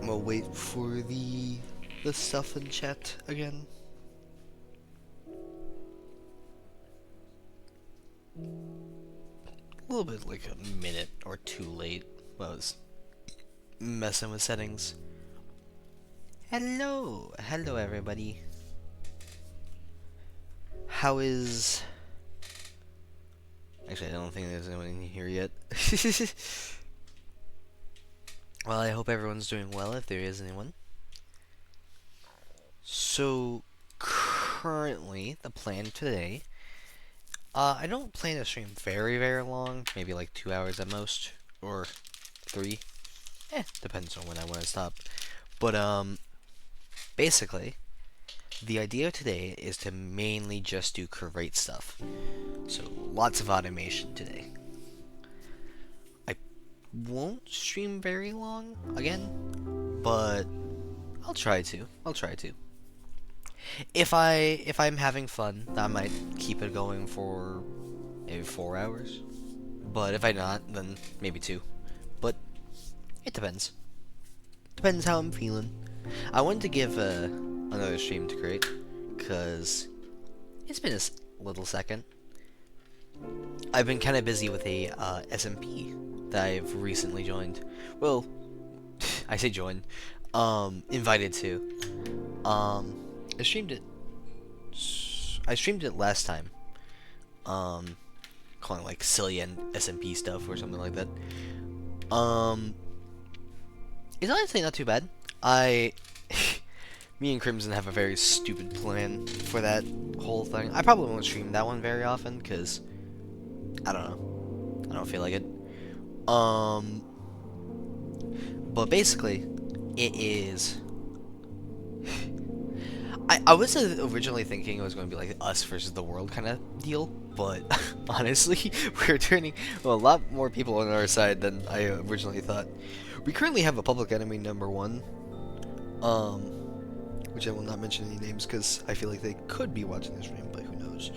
gonna wait for the stuff in chat again. A little bit like a minute or two late. I was messing with settings. Hello everybody. How is? Actually, I don't think there's anyone in here yet. Well, I hope everyone's doing well if there is anyone. So, currently, the plan today, I don't plan to stream very long, maybe like 2 hours at most, or 3. Depends on when I want to stop. But, basically, the idea today is to mainly just do create stuff. So, lots of automation today. I won't stream very long, again, but I'll try to. If I'm having fun, I might keep it going for maybe 4 hours. But if I'm not, then maybe 2. But it depends. Depends how I'm feeling. I wanted to give another stream to create, cause it's been a little second. I've been kind of busy with a SMP that I've recently joined. Well, I say joined. Invited to. I streamed it last time. Calling like silly and SMP stuff or something like that. It's honestly not too bad. Me and Crimson have a very stupid plan for that whole thing. I probably won't stream that one very often because I don't know. I don't feel like it. But basically, it is. I was originally thinking it was going to be like us versus the world kind of deal, but honestly, we're turning a lot more people on our side than I originally thought. We currently have a public enemy #1, which I will not mention any names because I feel like they could be watching this stream, but who knows.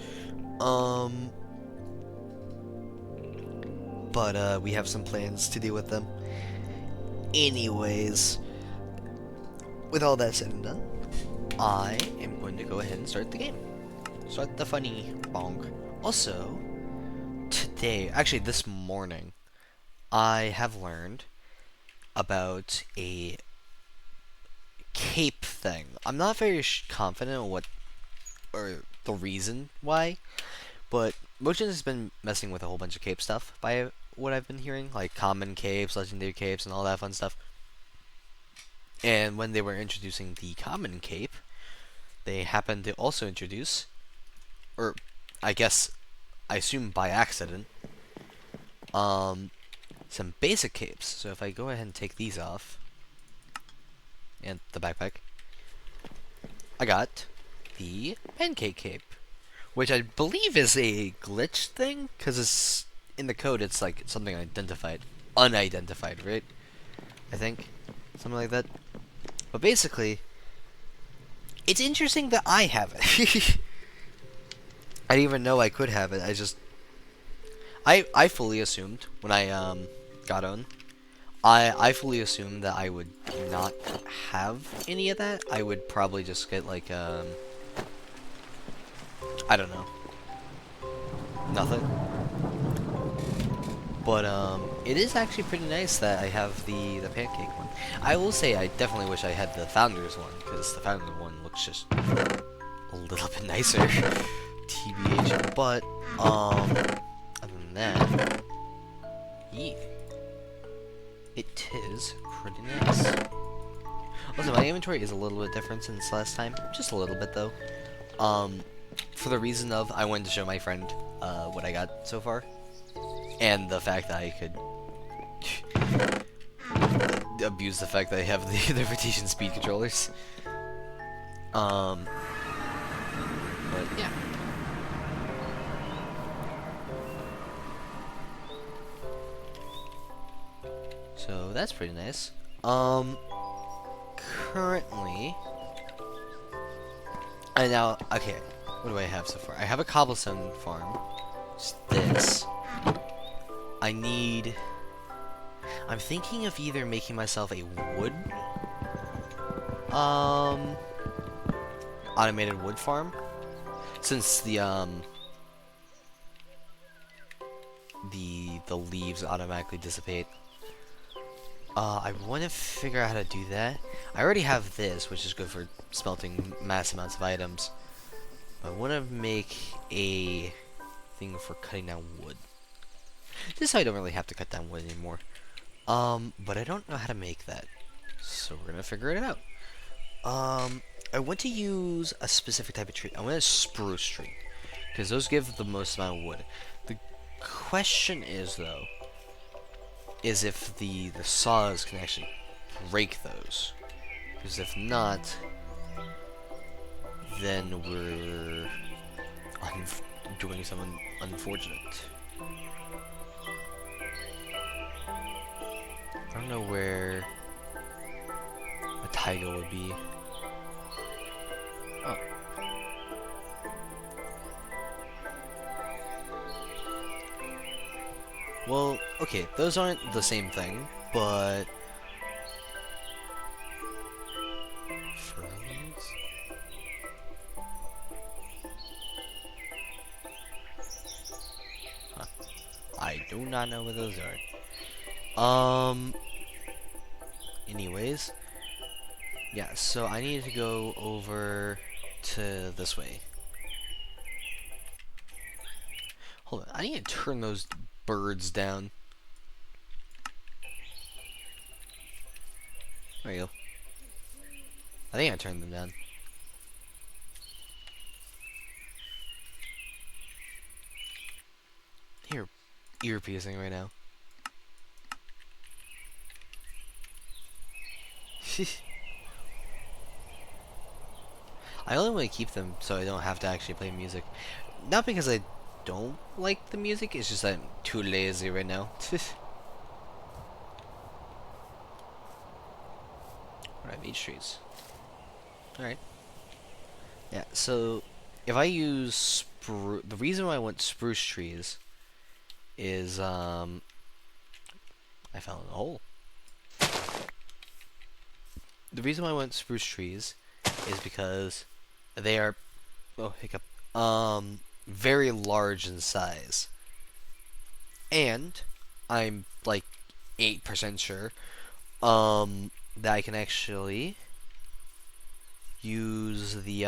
But we have some plans to deal with them. Anyways, with all that said and done, I am going to go ahead and start the game. Start the funny bonk. Also, today, actually this morning, I have learned about a cape thing. I'm not very confident on what, or the reason why, but Motion has been messing with a whole bunch of cape stuff by what I've been hearing, like common capes, legendary capes, and all that fun stuff. And when they were introducing the common cape, they happened to also introduce, or I assume by accident, some basic capes. So if I go ahead and take these off, and the backpack, I got the pancake cape, which I believe is a glitch thing, because it's in the code. It's like something unidentified, right? I think something like that. But basically, it's interesting that I have it. I didn't even know I could have it. I fully assumed when I got on, I fully assumed that I would not have any of that. I would probably just get like I don't know, nothing. But it is actually pretty nice that I have the pancake one. I will say I definitely wish I had the Founders one, because the Founders one looks just a little bit nicer, TBH. But other than that, yeah, it is pretty nice. Also, my inventory is a little bit different since last time, just a little bit though. For the reason of I wanted to show my friend what I got so far. And the fact that I could abuse the fact that I have the rotation speed controllers. But yeah. So that's pretty nice. Currently, and now, okay, what do I have so far? I have a cobblestone farm. Just this. I'm thinking of either making myself a wood Um, automated wood farm. Since the leaves automatically dissipate. I want to figure out how to do that. I already have this, which is good for smelting mass amounts of items. I want to make a thing for cutting down wood. This I don't really have to cut down wood anymore. But I don't know how to make that. So we're gonna figure it out. I want to use a specific type of tree. I want a spruce tree. Because those give the most amount of wood. The question is, though, is if the saws can actually break those. Because if not, then we're doing something unfortunate. I don't know where a taiga would be. Oh. Well, okay, those aren't the same thing, but... Ferns? Huh. I do not know what those are. Anyways. Yeah, so I need to go over to this way. Hold on, I need to turn those birds down. There you go. I think I turned them down. Here, ear piercing right now. I only want to keep them so I don't have to actually play music. Not because I don't like the music, it's just I'm too lazy right now. Alright, meat trees. Alright. Yeah, so if I use the reason why I want spruce trees is I found a hole. The reason why I want spruce trees is because they are hiccup very large in size. And I'm like 8% sure that I can actually use the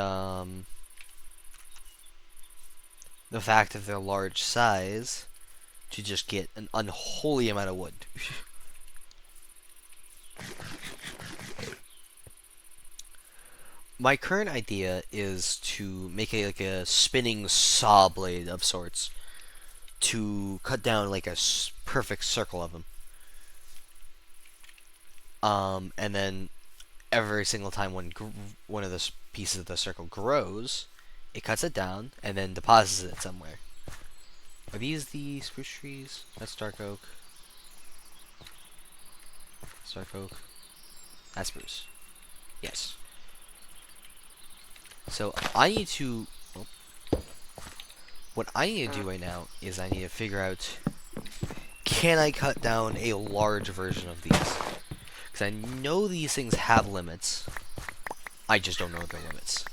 fact that they're large size to just get an unholy amount of wood. My current idea is to make like a spinning saw blade of sorts to cut down like a perfect circle of them. And then every single time one of the pieces of the circle grows, it cuts it down and then deposits it somewhere. Are these the spruce trees? That's dark oak. That's dark oak. That's spruce. Yes. So I need to... Oh. What I need to do right now is I need to figure out... Can I cut down a large version of these? Because I know these things have limits. I just don't know their limits.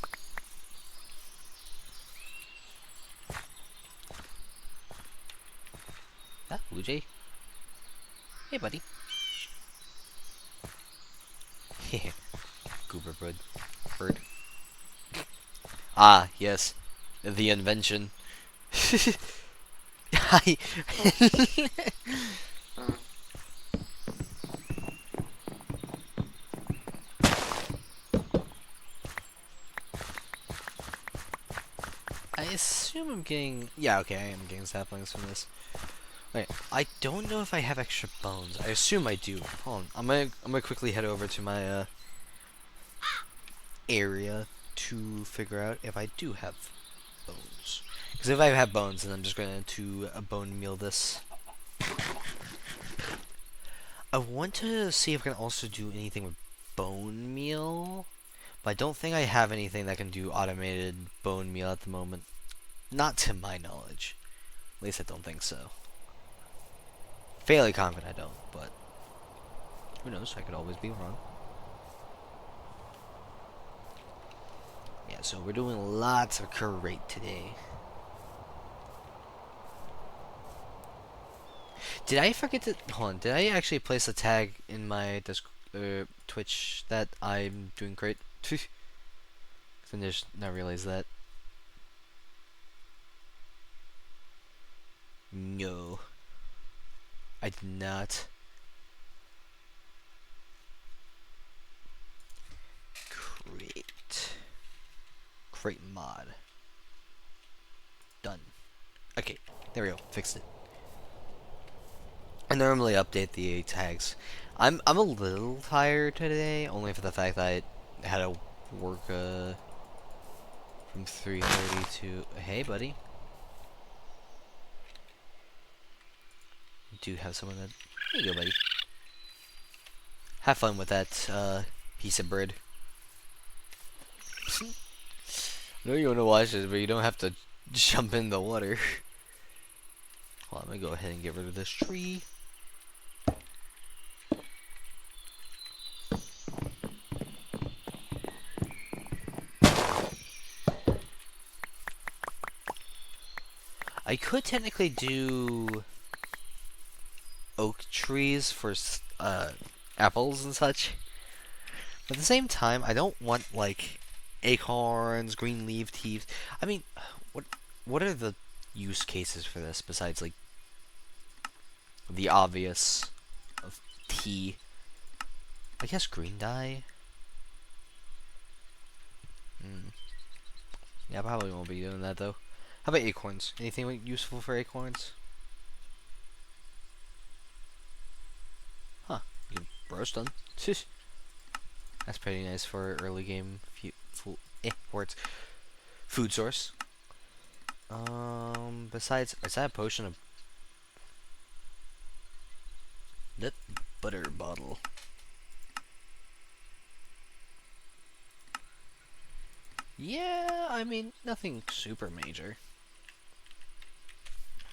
That blue jay? Hey, buddy. Goober bird. Ah, yes. The invention. I assume I'm getting... Yeah, okay, I am getting saplings from this. Wait, I don't know if I have extra bones. I assume I do. Hold on, I'm gonna quickly head over to my area to figure out if I do have bones. Because if I have bones, then I'm just going to bone meal this. I want to see if I can also do anything with bone meal, but I don't think I have anything that can do automated bone meal at the moment. Not to my knowledge. At least I don't think so. Fairly confident I don't, but who knows? I could always be wrong. Yeah, so we're doing lots of crate today. Did I forget to hold on? Did I actually place a tag in my Twitch that I'm doing great? I just not realized that. No, I did not. Crate mod. Done. Okay, there we go. Fixed it. I normally update the tags. I'm a little tired today, only for the fact that I had to work from 3:30 to. Hey, buddy. You do have someone that. There you go, buddy. Have fun with that piece of bread. I know you want to watch it, but you don't have to jump in the water. Well, I'm gonna go ahead and get rid of this tree. I could technically do oak trees for apples and such. But at the same time, I don't want like acorns, green leaf teas. I mean, what what are the use cases for this besides like the obvious of tea? I guess green dye. Yeah, I probably won't be doing that though. How about acorns? Anything useful for acorns? Huh? You can roast them. That's pretty nice for early game words. Food source. Besides, is that a potion of nut butter bottle? Yeah, I mean nothing super major.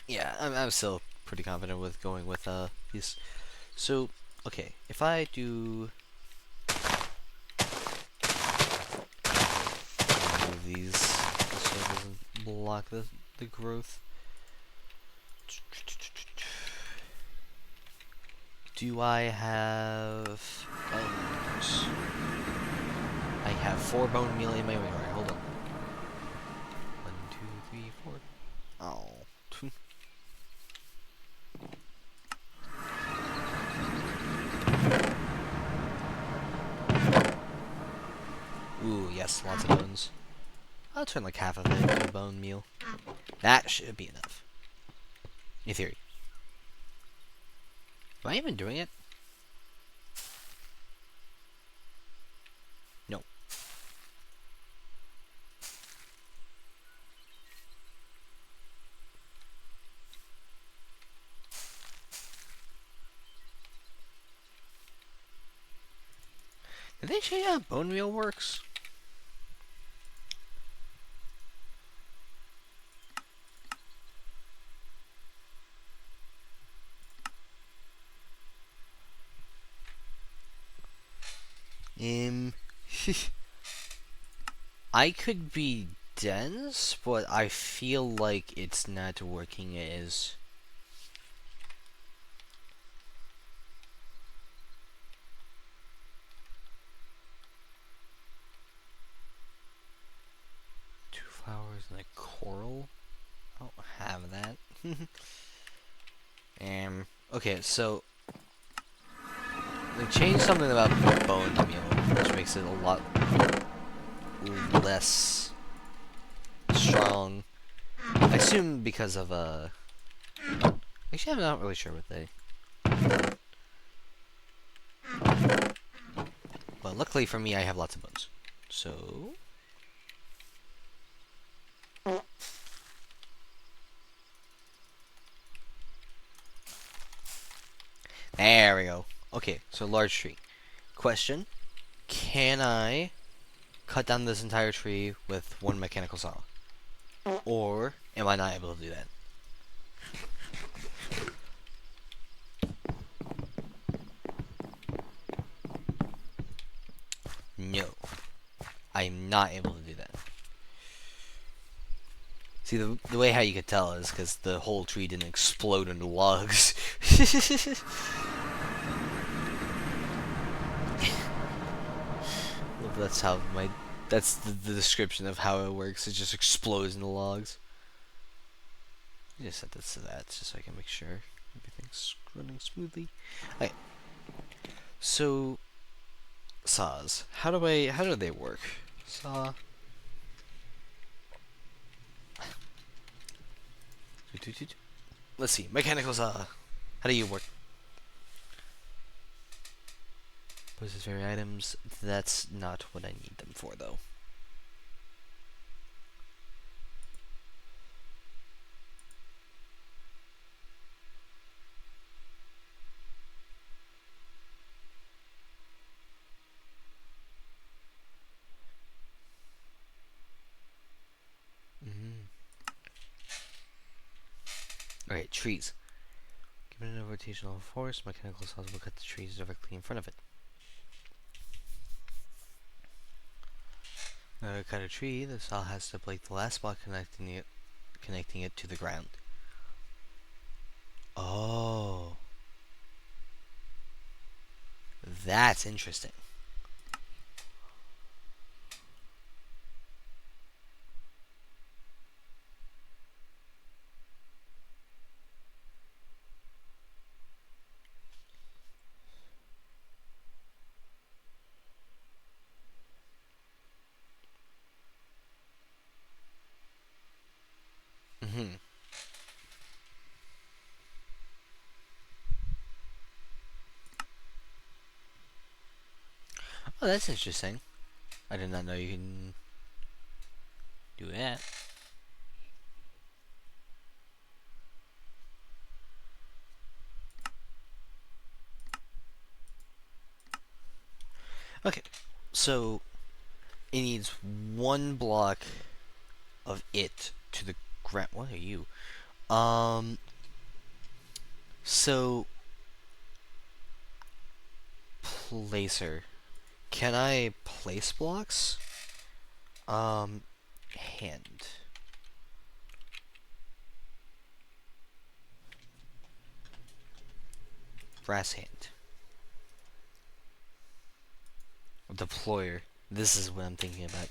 Yeah, I'm still pretty confident with going with these. So okay, if I do move these so it doesn't block the growth. Do I have bones? I have 4 bone meal in my inventory. Hold on. 1, 2, 3, 4. Oh. Ooh, yes, lots of bones. I'll turn like half of it into bone meal. That should be enough. In theory. Am I even doing it? No. Did they say bone meal works? I could be dense, but I feel like it's not working as... Two flowers and a coral? I don't have that. Okay, so... They changed something about bone meal, which makes it a lot less strong. I assume because of actually I'm not really sure what they. But luckily for me I have lots of bones. So there we go. Okay, so large tree. Question: can I cut down this entire tree with one mechanical saw? Or am I not able to do that? No. I'm not able to do that. See, the way how you could tell is because the whole tree didn't explode into logs. Well, that's how that's the description of how it works. It just explodes into logs. I just set this to that just so I can make sure everything's running smoothly. Okay. So saws. How do they work? Saw. Let's see. Mechanical saw. How do you work? Possess very items. That's not what I need them for, though. Alright, trees. Given a rotational force, mechanical saws will cut the trees directly in front of it. To cut a tree, the saw has to break the last block connecting it to the ground. Oh, that's interesting. Oh, that's interesting. I did not know you can do that. Okay, so it needs one block of it to the ground. What are you? So placer. Can I place blocks? Hand. Brass hand. Deployer. This is what I'm thinking about.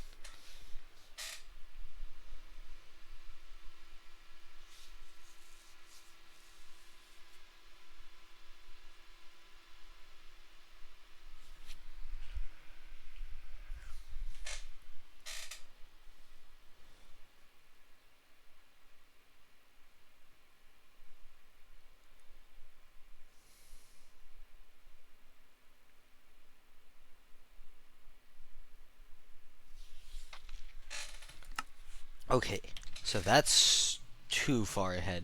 Okay, so that's too far ahead.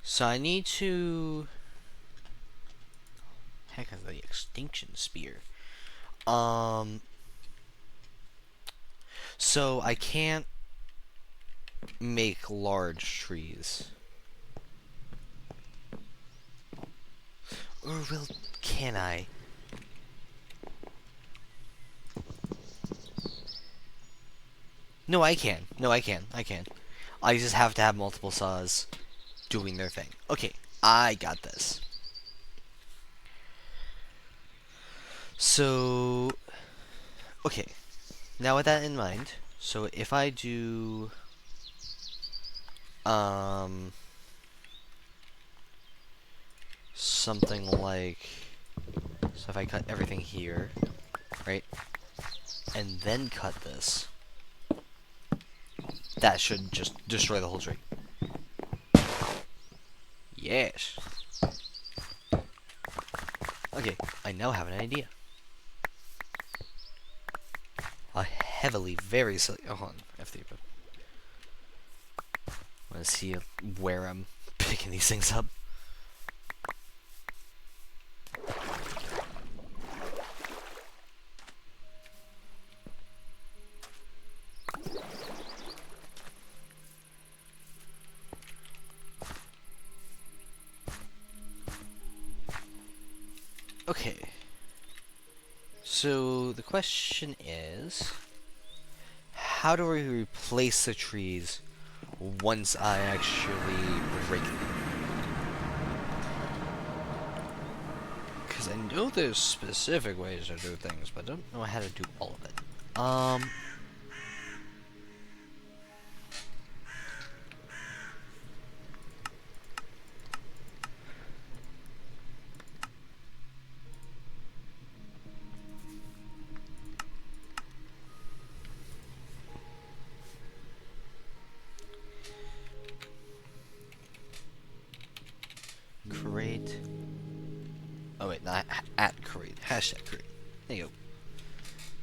So I need to... Heck, that's the extinction spear. So I can't make large trees. Or will... Can I? No, I can. No, I can. I can. I just have to have multiple saws doing their thing. Okay, I got this. So... Okay, now with that in mind, so if I do... something like... So if I cut everything here, right? And then cut this, that should just destroy the whole tree. Yes. Okay, I now have an idea. A heavily, very silly... Oh, hold on, F3. I want to see where I'm picking these things up. Okay. So the question is, how do we replace the trees once I actually break them. Because I know there's specific ways to do things, but I don't know how to do all of it. Create. Oh wait, not at create. Hashtag create. There you go.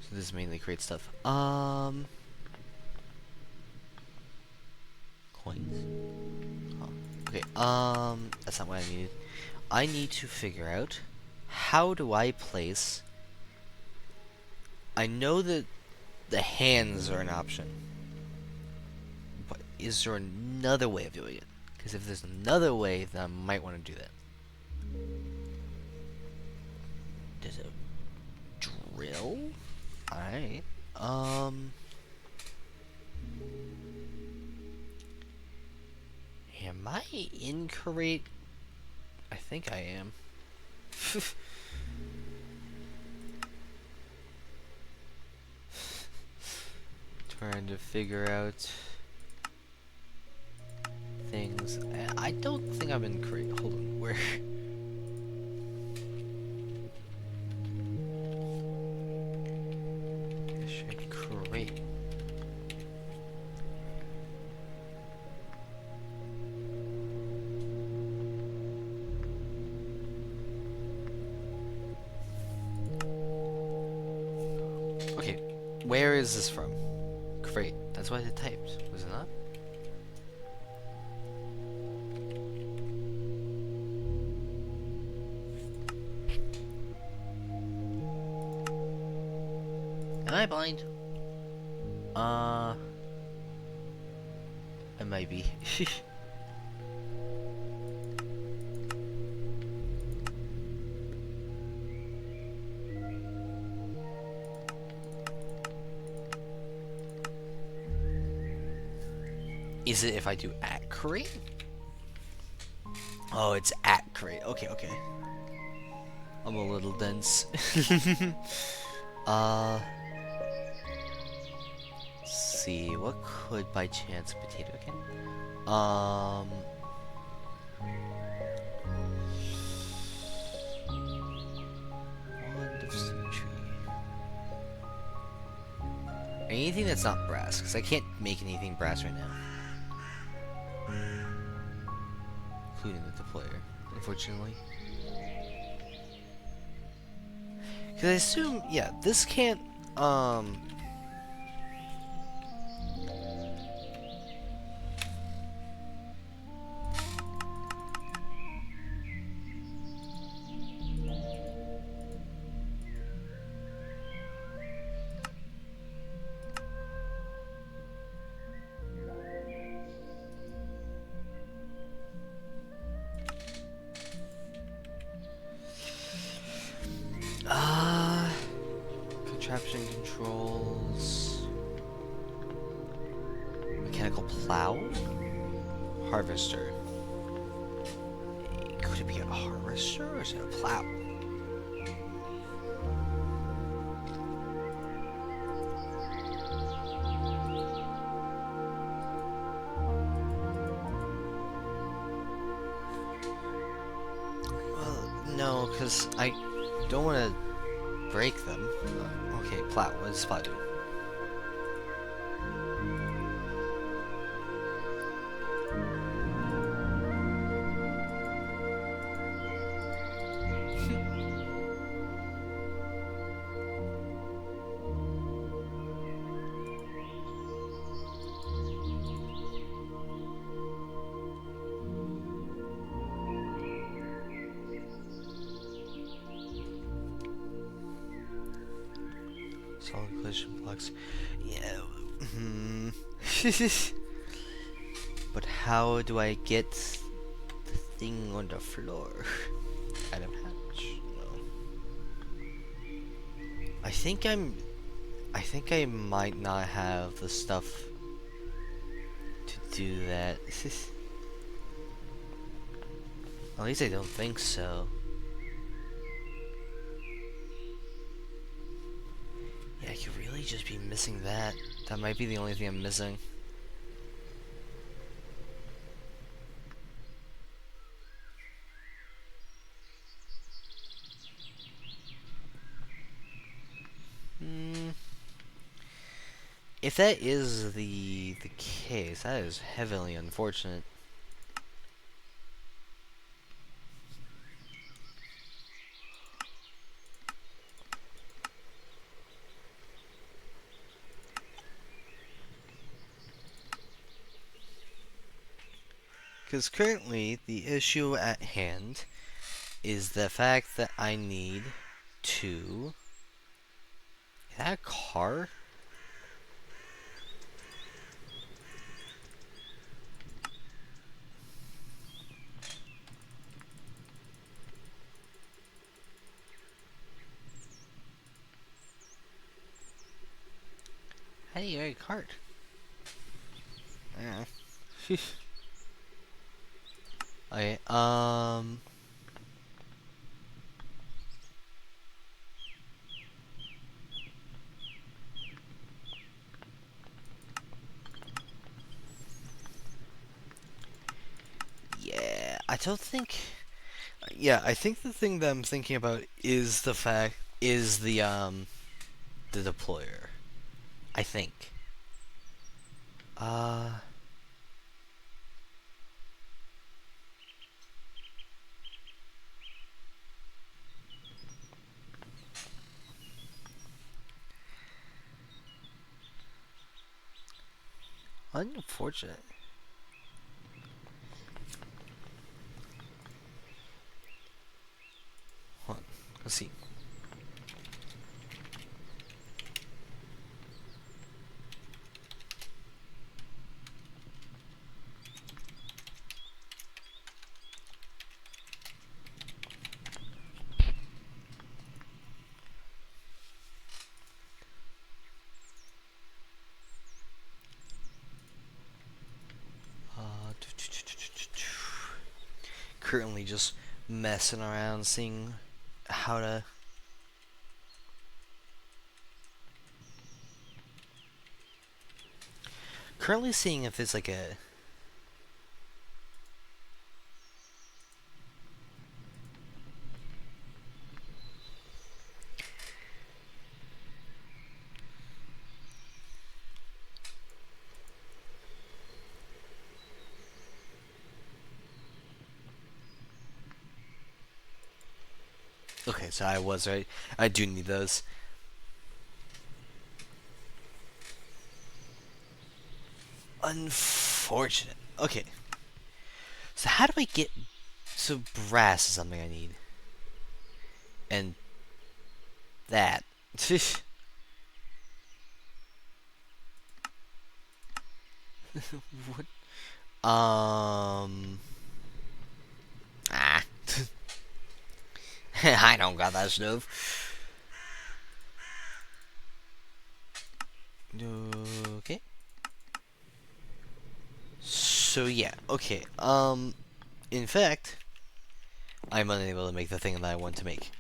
So this is mainly create stuff. Coins. Oh, okay. That's not what I needed. I need to figure out how do I place. I know that the hands are an option, but is there another way of doing it? Because if there's another way, then I might want to do that. There's a drill? Alright. Am I incorrect? I think I am. Trying to figure out things. I don't think I'm incorrect. Hold on, where? Create. Okay, where is this from? Great, that's what I typed, was it not? Am I blind? I might be. Is it if I do at create? Oh, it's at create. Okay, okay. I'm a little dense. Let's see, what could by chance potato again? Wand of symmetry. Anything that's not brass, because I can't make anything brass right now. Including the deployer, unfortunately. Because I assume, yeah, this can't, contraption controls, mechanical plow, harvester. Could it be a harvester or is it a plow? Well, no, because I don't want to break them. Okay, plow. What does plow do? Solid collision blocks. Yeah. But how do I get the thing on the floor? Item hatch. No. I think I might not have the stuff to do that. At least I don't think so. Yeah, I could really just be missing that. That might be the only thing I'm missing. If that is the case, that is heavily unfortunate. Because currently, the issue at hand is the fact that I need to... Is that a car? How do you get a cart? Yeah. Okay, yeah, I don't think... Yeah, I think the thing that I'm thinking about is the the deployer. I think. Uh... Unfortunate. Hold on. Let's see. Currently just messing around, seeing how to... Currently seeing if there's like a... Okay, so I was right. I do need those. Unfortunate. Okay. So how do I get... So brass is something I need. And... that. What? Ah. I don't got that stuff. Okay. So yeah, okay. In fact, I'm unable to make the thing that I want to make.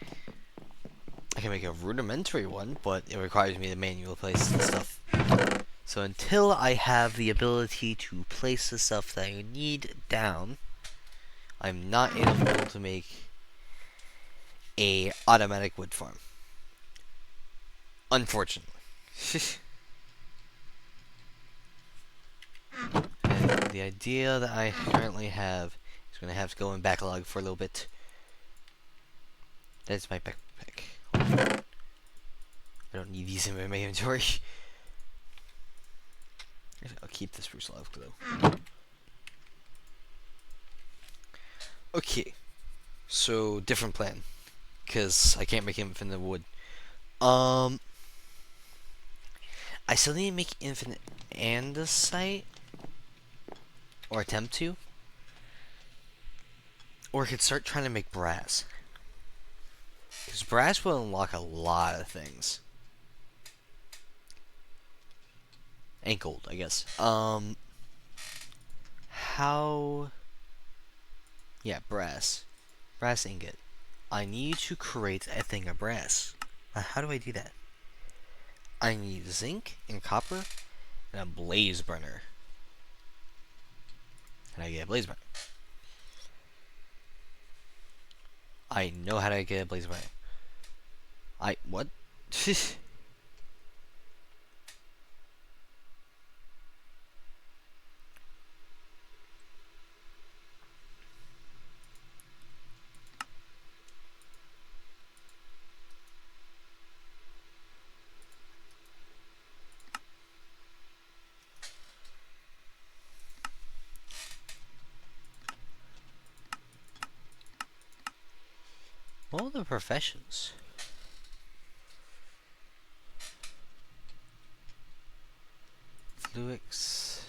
I can make a rudimentary one, but it requires me to manually place the stuff. So until I have the ability to place the stuff that I need down, I'm not able to make a automatic wood farm. Unfortunately. And the idea that I currently have is going to have to go in backlog for a little bit. That's my backpack. I don't need these in my inventory. I'll keep the spruce log though. Okay, so different plan, because I can't make infinite wood. I still need to make infinite andesite, or attempt to, or I could start trying to make brass, because brass will unlock a lot of things. And gold, I guess. how... Yeah, brass. Brass ingot. I need to create a thing of brass. How do I do that? I need zinc and copper and a blaze burner. How do I get a blaze burner? I know how to get a blaze burner. What? All the professions. Fluix.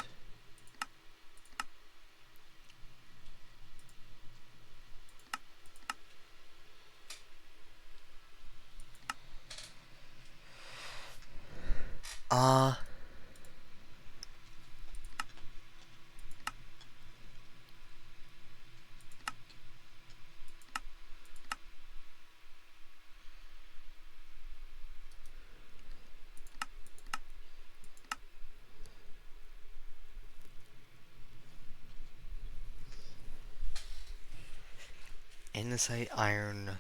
Andesite iron.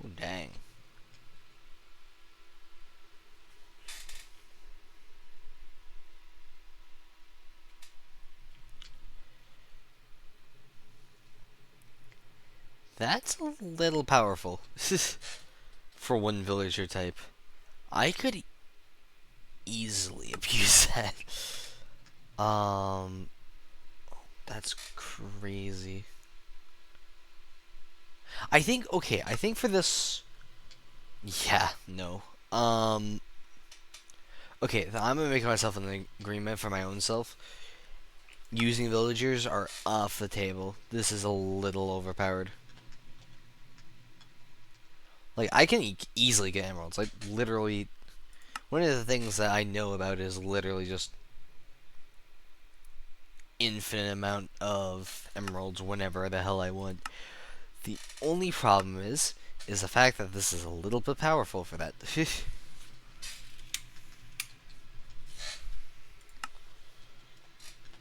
Oh, dang. That's a little powerful for one villager type. I could easily abuse that. That's crazy. I think, okay, I think for this... Yeah, no. Okay, I'm gonna make myself an agreement for my own self. Using villagers are off the table. This is a little overpowered. Like, I can easily get emeralds. Like, literally, one of the things that I know about is literally just infinite amount of emeralds whenever the hell I want. The only problem is the fact that this is a little bit powerful for that.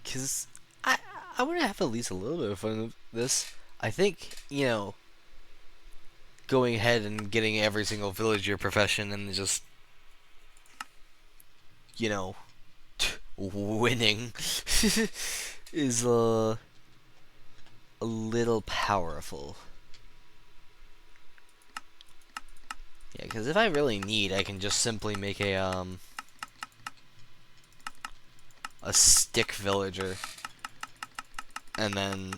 Because I want to have at least a little bit of fun with this. I think, you know, going ahead and getting every single villager profession and just, you know, winning is a little powerful. Yeah, because if I really need, I can just simply make a stick villager, and then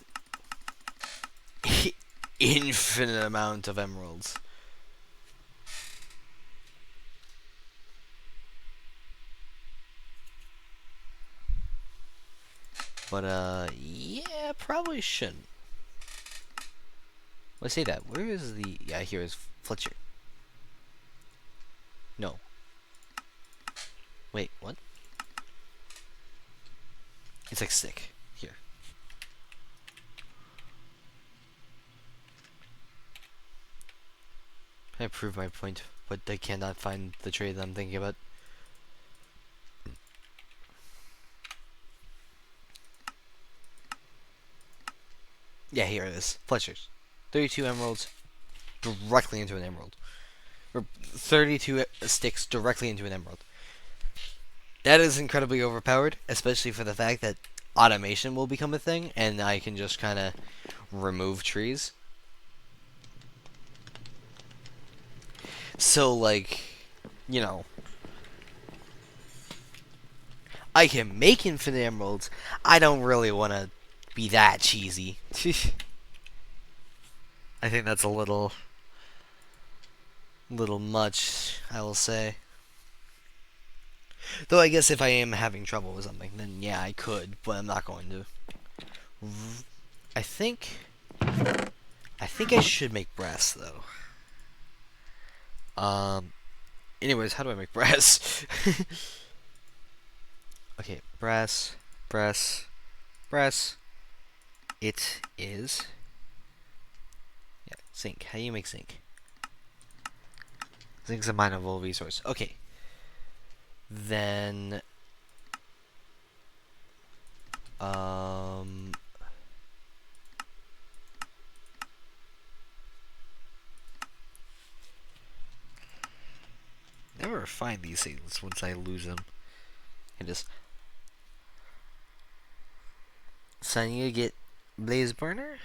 infinite amount of emeralds. But yeah, probably shouldn't. Let's say that. Where is the? Yeah, here is Fletcher. No. Wait, what? It's like stick. Here. I prove my point, but I cannot find the trade that I'm thinking about. Yeah, here it is. Fletcher's. 32 emeralds directly into an emerald. Or 32 sticks directly into an emerald. That is incredibly overpowered, especially for the fact that automation will become a thing, and I can just kind of remove trees. So, like, you know, I can make infinite emeralds. I don't really want to be that cheesy. I think that's a little much, I will say. Though I guess if I am having trouble with something, then yeah, I could, but I'm not going to. I think I should make brass though. Anyways, how do I make brass? Okay, brass, brass, brass. It is. Yeah, zinc. How do you make zinc? Zinc's a mineable resource. Okay. Then. Never find these things once I lose them. I just. So I need to get blaze burner.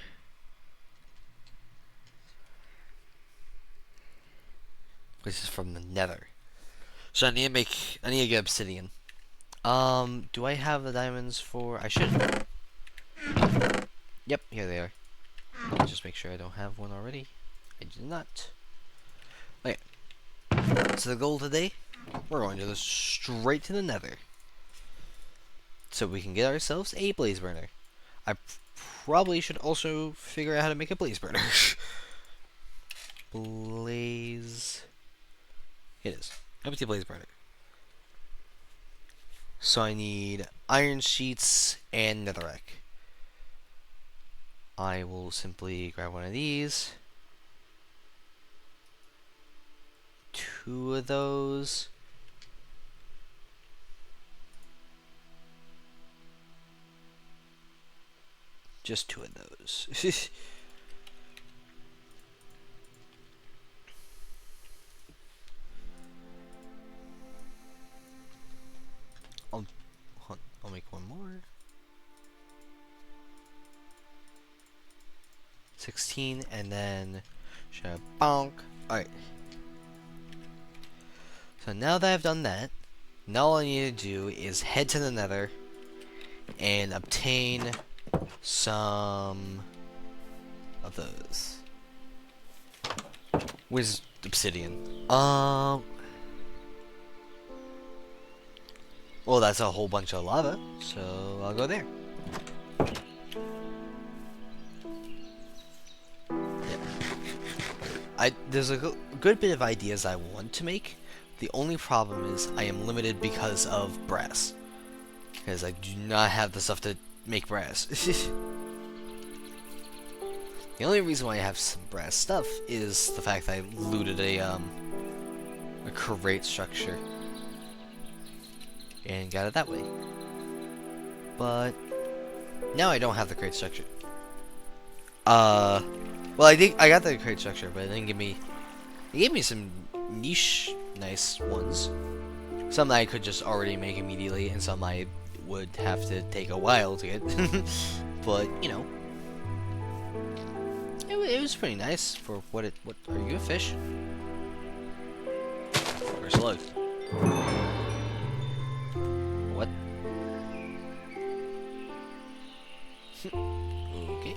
This is from the nether. So I need to get obsidian. Do I have the diamonds for? I should. Yep, here they are. Let me just make sure I don't have one already. I did not. Okay. So the goal today, we're going to go straight to the nether. So we can get ourselves a blaze burner. I probably should also figure out how to make a blaze burner. Blaze. It is. Empty blaze burner. So I need iron sheets and netherrack. I will simply grab one of these. 2 of those. Just 2 of those. I'll make one more. 16, and then bonk. Alright. So now that I've done that, now all I need to do is head to the nether and obtain some of those. Where's obsidian? Well, that's a whole bunch of lava, so I'll go there. There's a good bit of ideas I want to make. The only problem is I am limited because of brass. Because I do not have the stuff to make brass. The only reason why I have some brass stuff is the fact that I looted a crate structure. And got it that way. But now I don't have the crate structure. Well, I got the crate structure, but it didn't give me. It gave me some niche, nice ones. Some that I could just already make immediately, and some I would have to take a while to get. But you know, it was pretty nice for what it. What are you, a fish? Or a slug? What? Okay.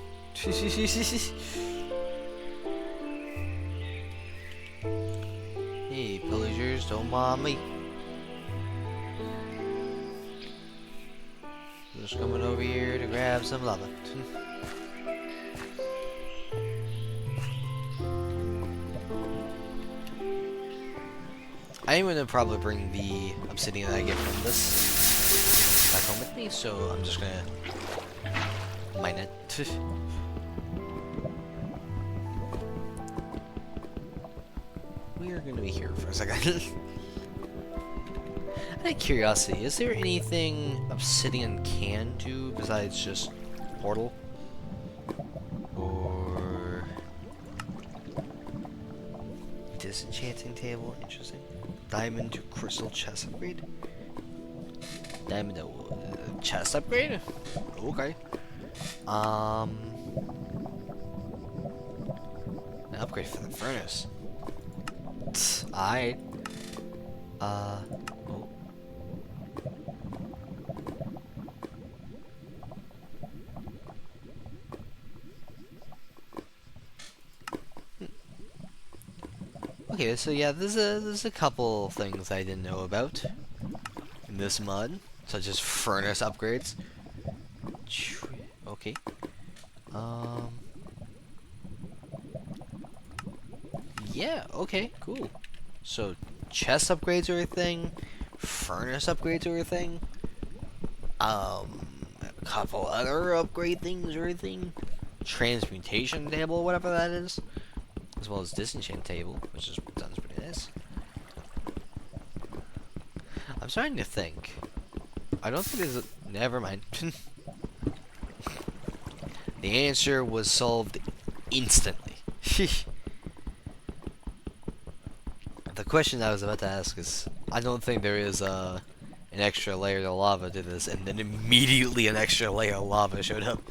Hey, villagers, don't mind me. Just coming over here to grab some lava. I am gonna probably bring the obsidian that I get from this back home with me, so I'm just gonna mine it. We are gonna be here for a second. Out of curiosity, is there anything obsidian can do besides just portal? Or disenchanting table? Interesting. Diamond to crystal chest upgrade? Diamond to chest upgrade? Okay. An upgrade for the furnace. Alright. Oh. Okay, so yeah, there's a couple things I didn't know about in this mod, such as furnace upgrades. Okay. Yeah, okay, cool. So, chest upgrades are a thing, furnace upgrades are a thing. A couple other upgrade things or anything. Transmutation table, whatever that is. As well as disenchant table, which is sounds pretty nice. I'm starting to think. I don't think there's a... Never mind. The answer was solved instantly. The question I was about to ask is, I don't think there is an extra layer of lava to this, and then immediately an extra layer of lava showed up.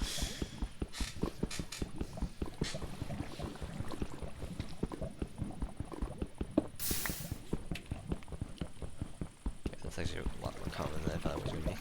That's actually a lot more common than I thought it was going to be.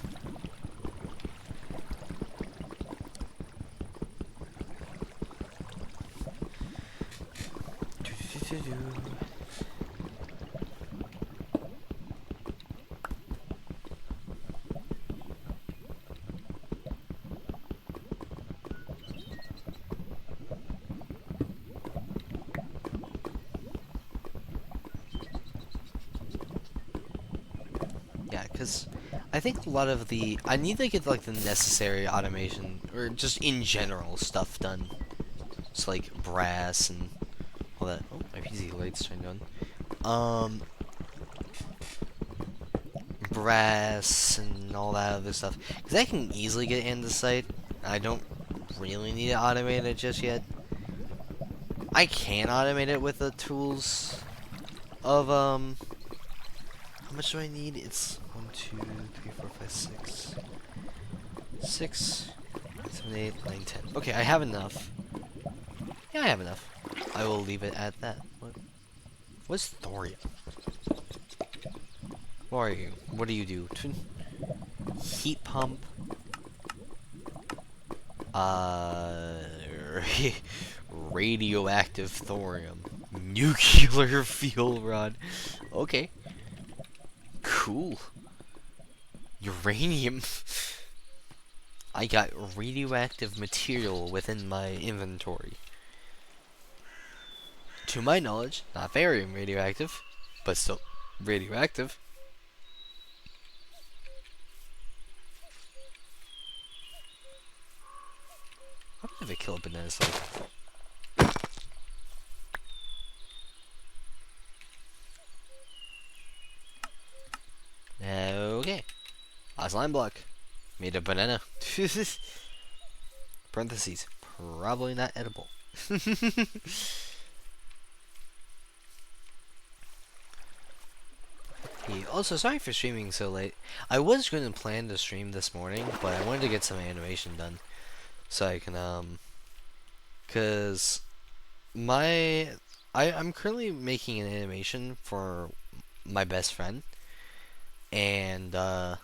Yeah, because I think a lot of the... I need to get, like, the necessary automation, or just in general stuff done. Just, like, brass and all that. Oh, my PC light's turned on. Brass and all that other stuff. Because I can easily get andesite. I don't really need to automate it just yet. I can automate it with the tools of, how much do I need? It's 1, 2, 3, 4, 5, 6. 6, 7, 8, 9, 10. Okay, I have enough. Yeah, I have enough. I will leave it at that. What's thorium? What are you? What do you do? Heat pump. Radioactive thorium. Nuclear fuel rod. Okay. Cool. Uranium. I got radioactive material within my inventory. To my knowledge, not very radioactive, but still radioactive. How did I kill a banana slug? Okay. A slime block. Made a banana. Parentheses. Probably not edible. Also, sorry for streaming so late. I was going to plan to stream this morning, but I wanted to get some animation done. So I can, cause I'm currently making an animation for my best friend, and I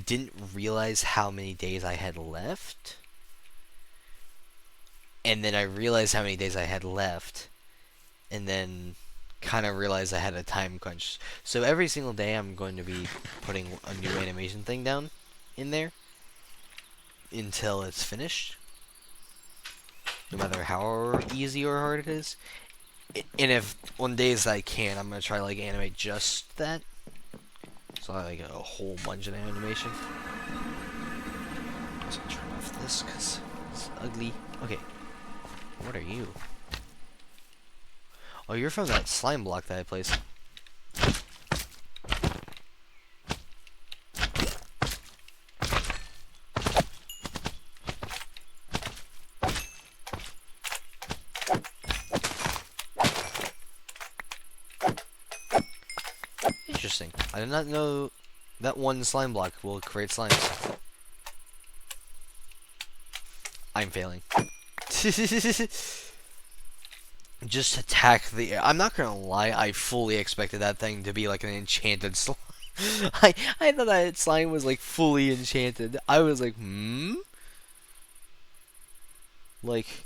didn't realize how many days I had left, and then I realized how many days I had left, and then kind of realized I had a time crunch. So every single day I'm going to be putting a new animation thing down in there until it's finished, no matter how easy or hard it is. And if on days I can, I'm gonna try to like animate just that, so I like a whole bunch of animation. I'm just gonna turn off this because it's ugly. Okay, what are you? Oh, you're from that slime block that I placed. Interesting. I did not know that one slime block will create slimes. I'm failing. Just attack the... I'm not gonna lie, I fully expected that thing to be like an enchanted slime. I thought that slime was like fully enchanted. I was like, hmm? Like...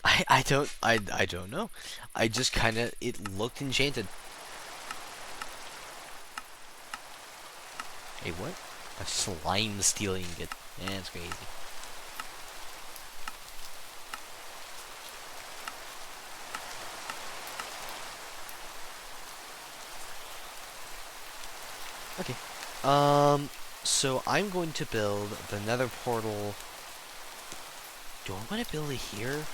I don't know. I just kinda... It looked enchanted. Hey, what? A slime stealing it. Yeah, that's crazy. Okay. So I'm going to build the nether portal. Do I want to build it here?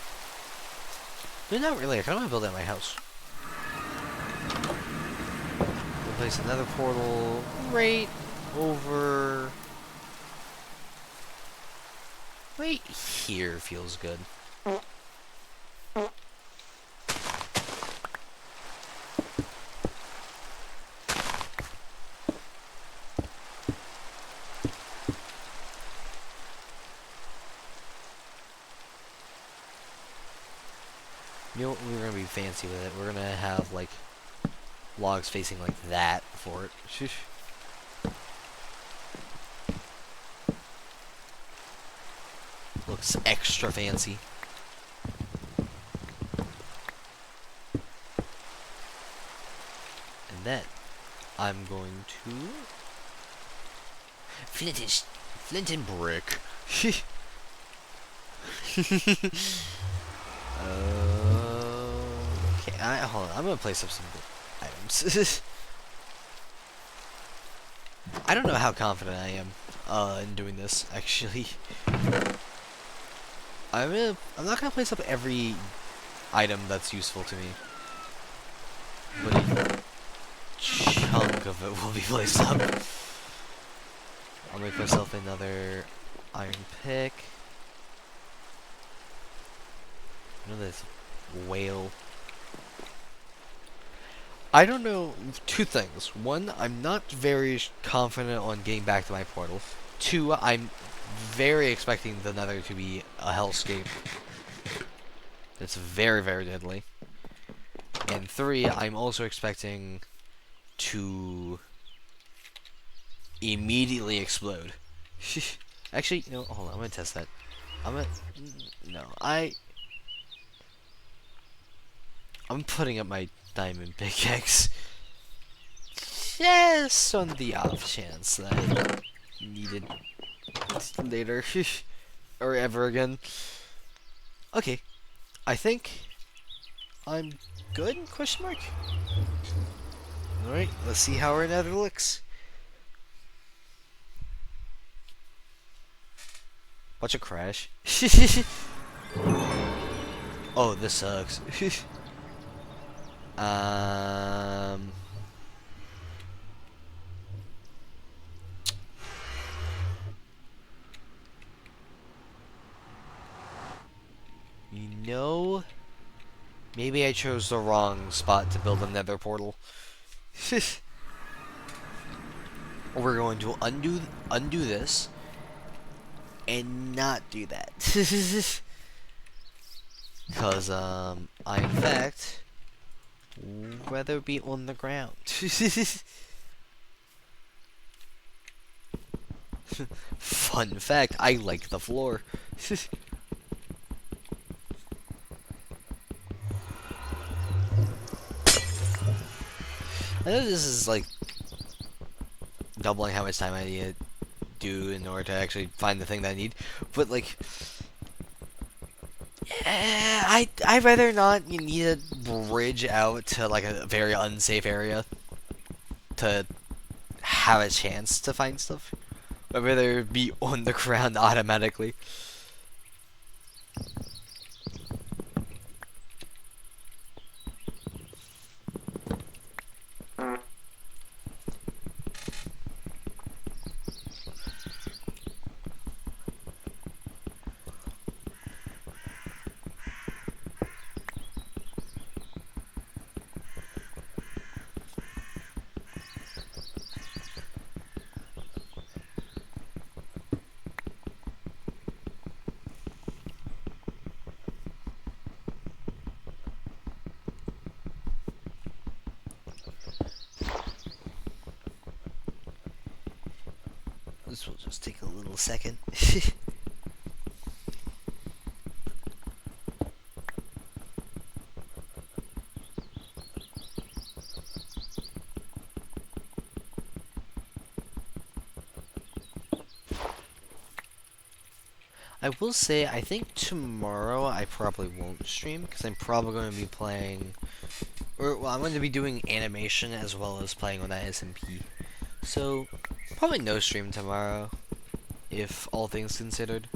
No, not really. I kind of want to build it at my house. We'll place another portal right over... Right here feels good. You know what, we're gonna be fancy with it. We're gonna have, like, logs facing like that for it. Sheesh. Looks extra fancy. And then I'm going to flint and brick. Okay, hold on. I'm gonna place up some items. I don't know how confident I am in doing this. Actually, I'm not gonna place up every item that's useful to me, but a chunk of it will be placed up. I'll make myself another iron pick. You know this whale. I don't know. Two things. One, I'm not very confident on getting back to my portal. Two, I'm very expecting the nether to be a hellscape. It's very, very deadly. And three, I'm also expecting to immediately explode. Actually, you know, hold on, I'm gonna test that. I'm putting up my diamond pickaxe. Just on the off chance that I need it later. Or ever again. Okay. I think I'm good? Question mark? Alright, let's see how our nether looks. Watch it crash. Oh, this sucks. You know, maybe I chose the wrong spot to build a nether portal. We're going to undo this and not do that. Because I in fact rather be on the ground. Fun fact, I like the floor. I know this is like doubling how much time I need to do in order to actually find the thing that I need, but like, I'd rather not. You need a bridge out to like a very unsafe area to have a chance to find stuff. I'd rather be on the ground automatically. This will just take a little second. I will say, I think tomorrow I probably won't stream, because I'm probably going to be playing, or, well, I'm going to be doing animation as well as playing on that SMP. So, Probably no stream tomorrow, if all things considered.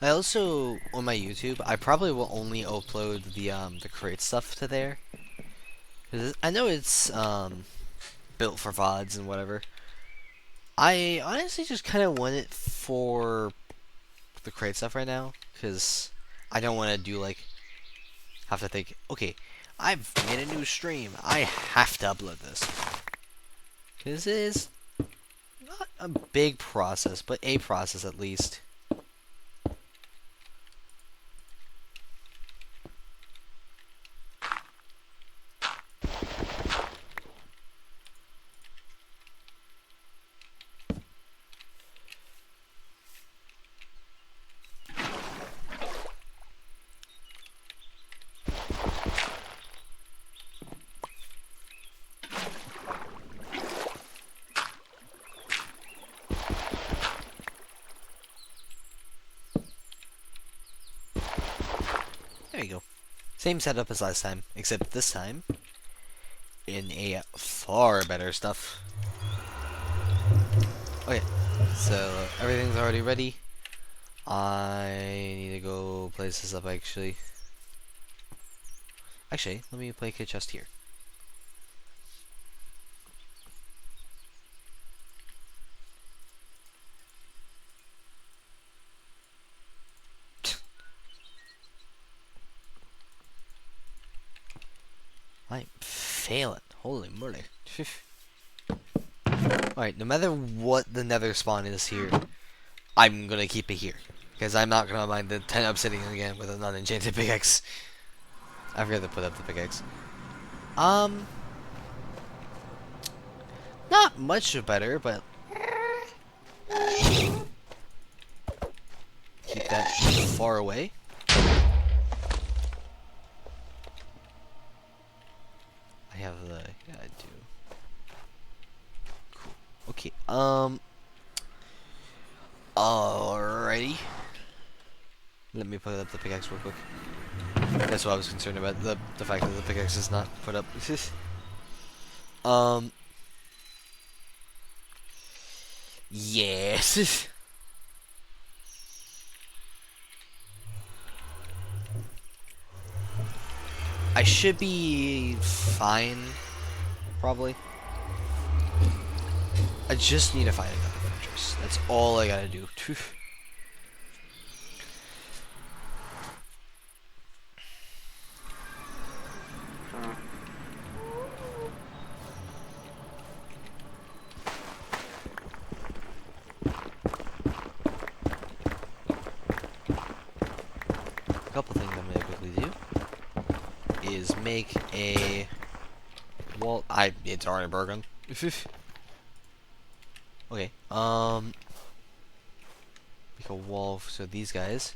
I also, on my YouTube, I probably will only upload the crate stuff to there. 'Cause I know it's built for VODs and whatever. I honestly just kind of want it for the crate stuff right now, because I don't want to do like have to think, okay, I've made a new stream, I have to upload this, because it is not a big process, but a process at least. There you go. Same setup as last time, except this time in a far better stuff. Okay, so everything's already ready. I need to go place this up actually. Actually, let me play a chest here. I'm failing. Holy moly. Alright, no matter what the nether spawn is here, I'm gonna keep it here. Because I'm not gonna mind the 10 obsidian again with an unenchanted pickaxe. I forgot to put up the pickaxe. Not much better, but keep that far away. I have the, yeah, I do. Cool. Okay, alrighty. Let me put up the pickaxe real quick. That's what I was concerned about, the fact that the pickaxe is not put up. Yes. I should be fine, probably. I just need to find another fortress. That's all I gotta do. A couple things I'm gonna quickly do is make a wall. It's already broken. Okay. Make a wall so these guys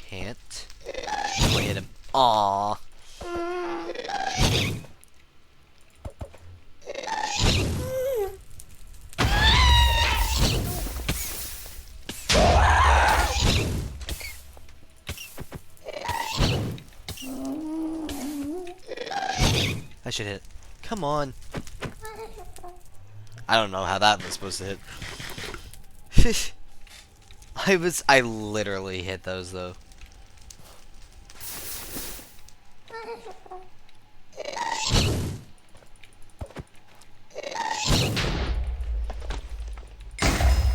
can't hit him. Aww. I should hit. Come on. I don't know how that was supposed to hit. I literally hit those though.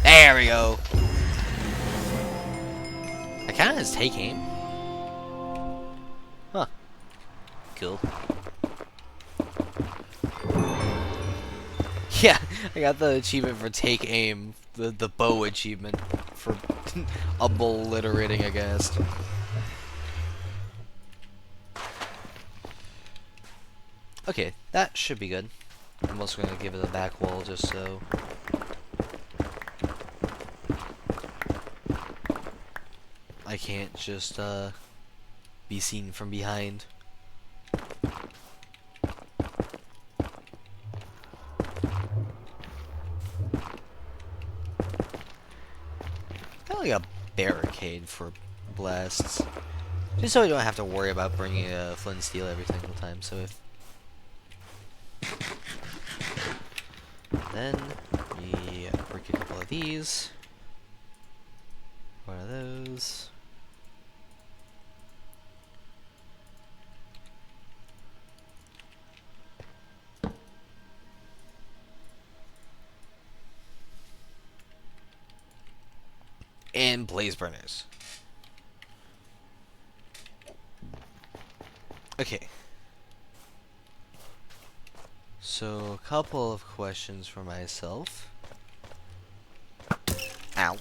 There we go. I kind of just take aim. Huh. Cool. Yeah, I got the achievement for take aim, the bow achievement for obliterating a ghast. Okay, that should be good. I'm also gonna give it a back wall just so. I can't just be seen from behind. barricade for blasts. Just so I don't have to worry about bringing a flint and steel every single time. So if then we break a couple of these. One of those. And blaze burners. Okay. So, a couple of questions for myself. Ow.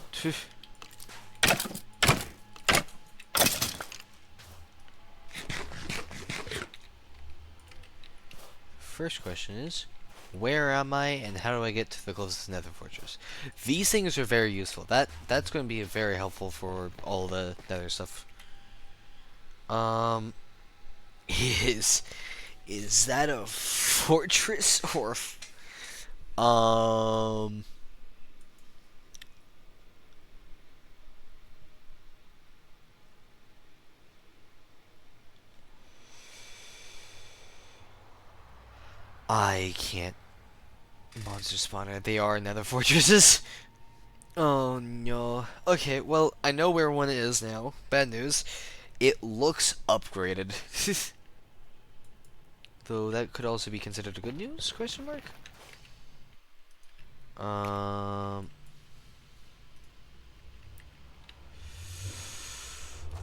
First question is, where am I and how do I get to the closest nether fortress? These things are very useful. That's going to be very helpful for all the nether stuff. Is that a fortress or I can't monster spawner. They are nether fortresses. Oh no. Okay, well, I know where one is now. Bad news. It looks upgraded. Though that could also be considered a good news? Question mark.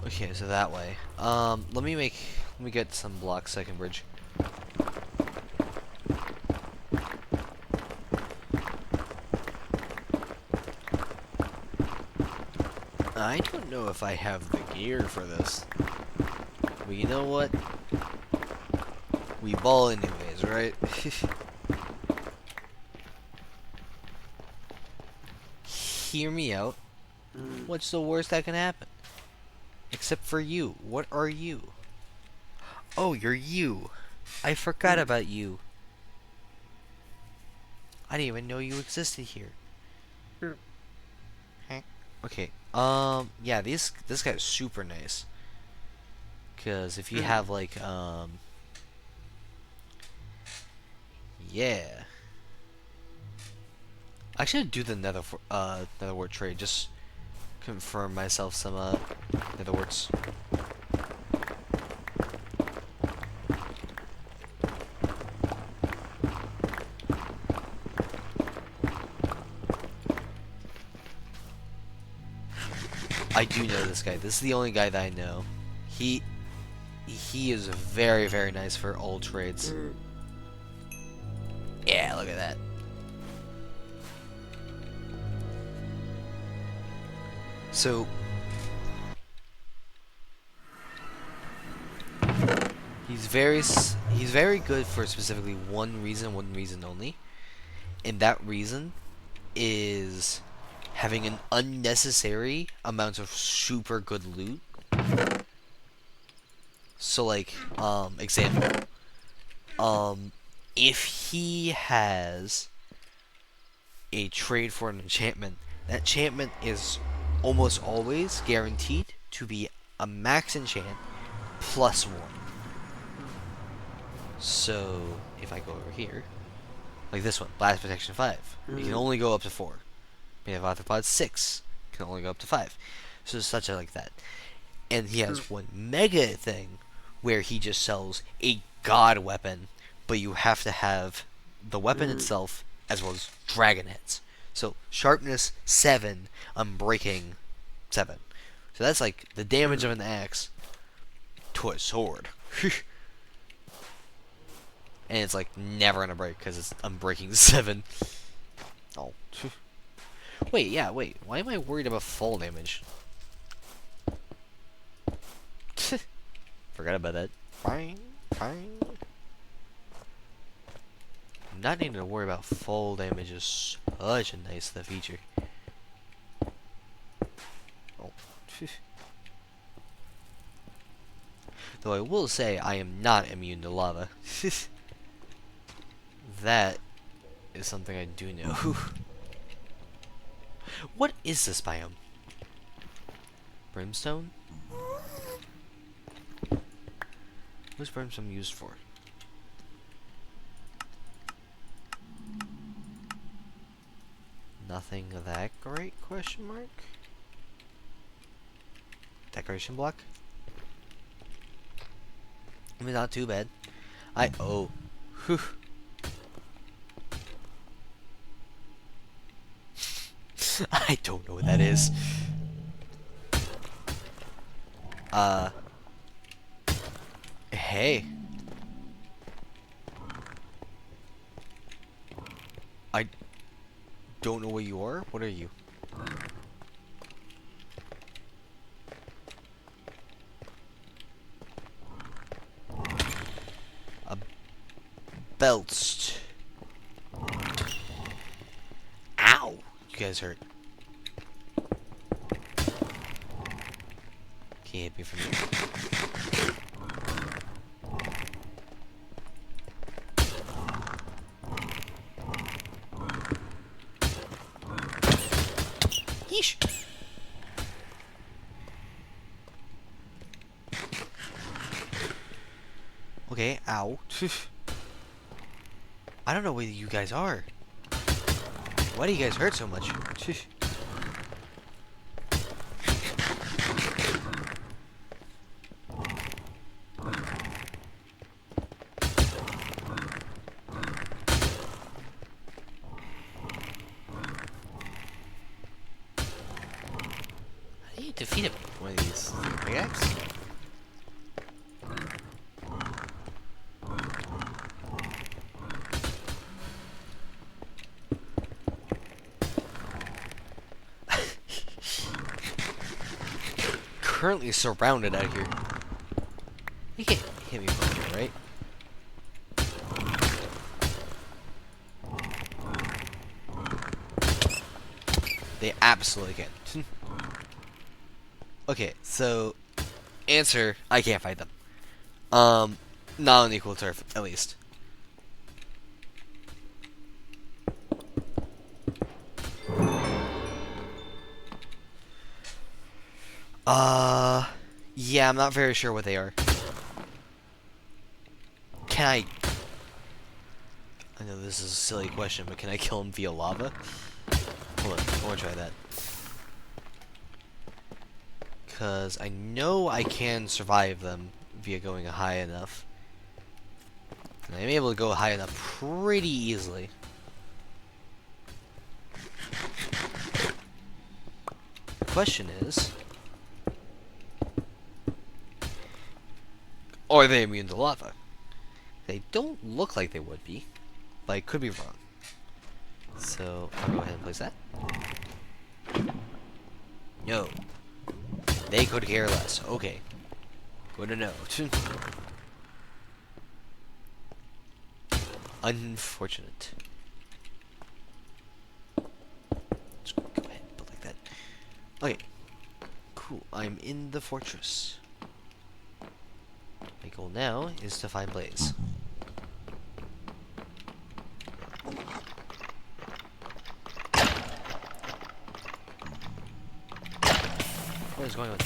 Okay, so that way. Let me get some blocks so I can bridge. I don't know if I have the gear for this. But you know what? We ball anyways, right? Hear me out. What's the worst that can happen? Except for you. What are you? Oh, you're you. I forgot about you. I didn't even know you existed here. Okay. Yeah, this guy's super nice. Cause if you have like yeah. I should do the netherwort trade, just confirm myself some netherworts. I do know this guy. This is the only guy that I know. He is very, very nice for old trades. Yeah, look at that. So he's very good for specifically one reason only, and that reason is having an unnecessary amount of super good loot. So like, example, if he has a trade for an enchantment, that enchantment is almost always guaranteed to be a max enchant plus 1. So if I go over here, like this one, blast protection 5, you can only go up to 4. We have arthropod 6, can only go up to 5. So such like that. And he has one mega thing where he just sells a god weapon, but you have to have the weapon itself as well as dragon hits. So sharpness 7, unbreaking 7. So that's like the damage of an axe to a sword. And it's like never gonna break because it's unbreaking 7. Oh. Wait, why am I worried about fall damage? Forgot about that. Fine. Not needing to worry about fall damage is such a nice feature. Oh. Though I will say I am not immune to lava. That is something I do know. What is this biome? Brimstone? What's brimstone used for? Nothing that great? Question mark. Decoration block? I mean, not too bad. Whew. I don't know what that is. Hey. I don't know what you are. What are you? A belched. Ow! You guys hurt. Can you hit me from here? Yeesh! Okay, ow. I don't know where you guys are. Why do you guys hurt so much? How do you defeat one of these pickaxe? Currently surrounded out here. You can't hit me from here, right? They absolutely can. Okay, so answer: I can't fight them. Not on equal turf, at least. Yeah, I'm not very sure what they are. Can I know this is a silly question, but can I kill them via lava? Hold on, I want to try that. Because I know I can survive them via going high enough. And I'm able to go high enough pretty easily. The question is... are they immune to lava? They don't look like they would be, but I could be wrong. So, I'll go ahead and place that. No. They could care less. Okay. Good to know. Unfortunate. Just go ahead and build like that. Okay. Cool. I'm in the fortress. My goal now is to find Blaze. What is going on?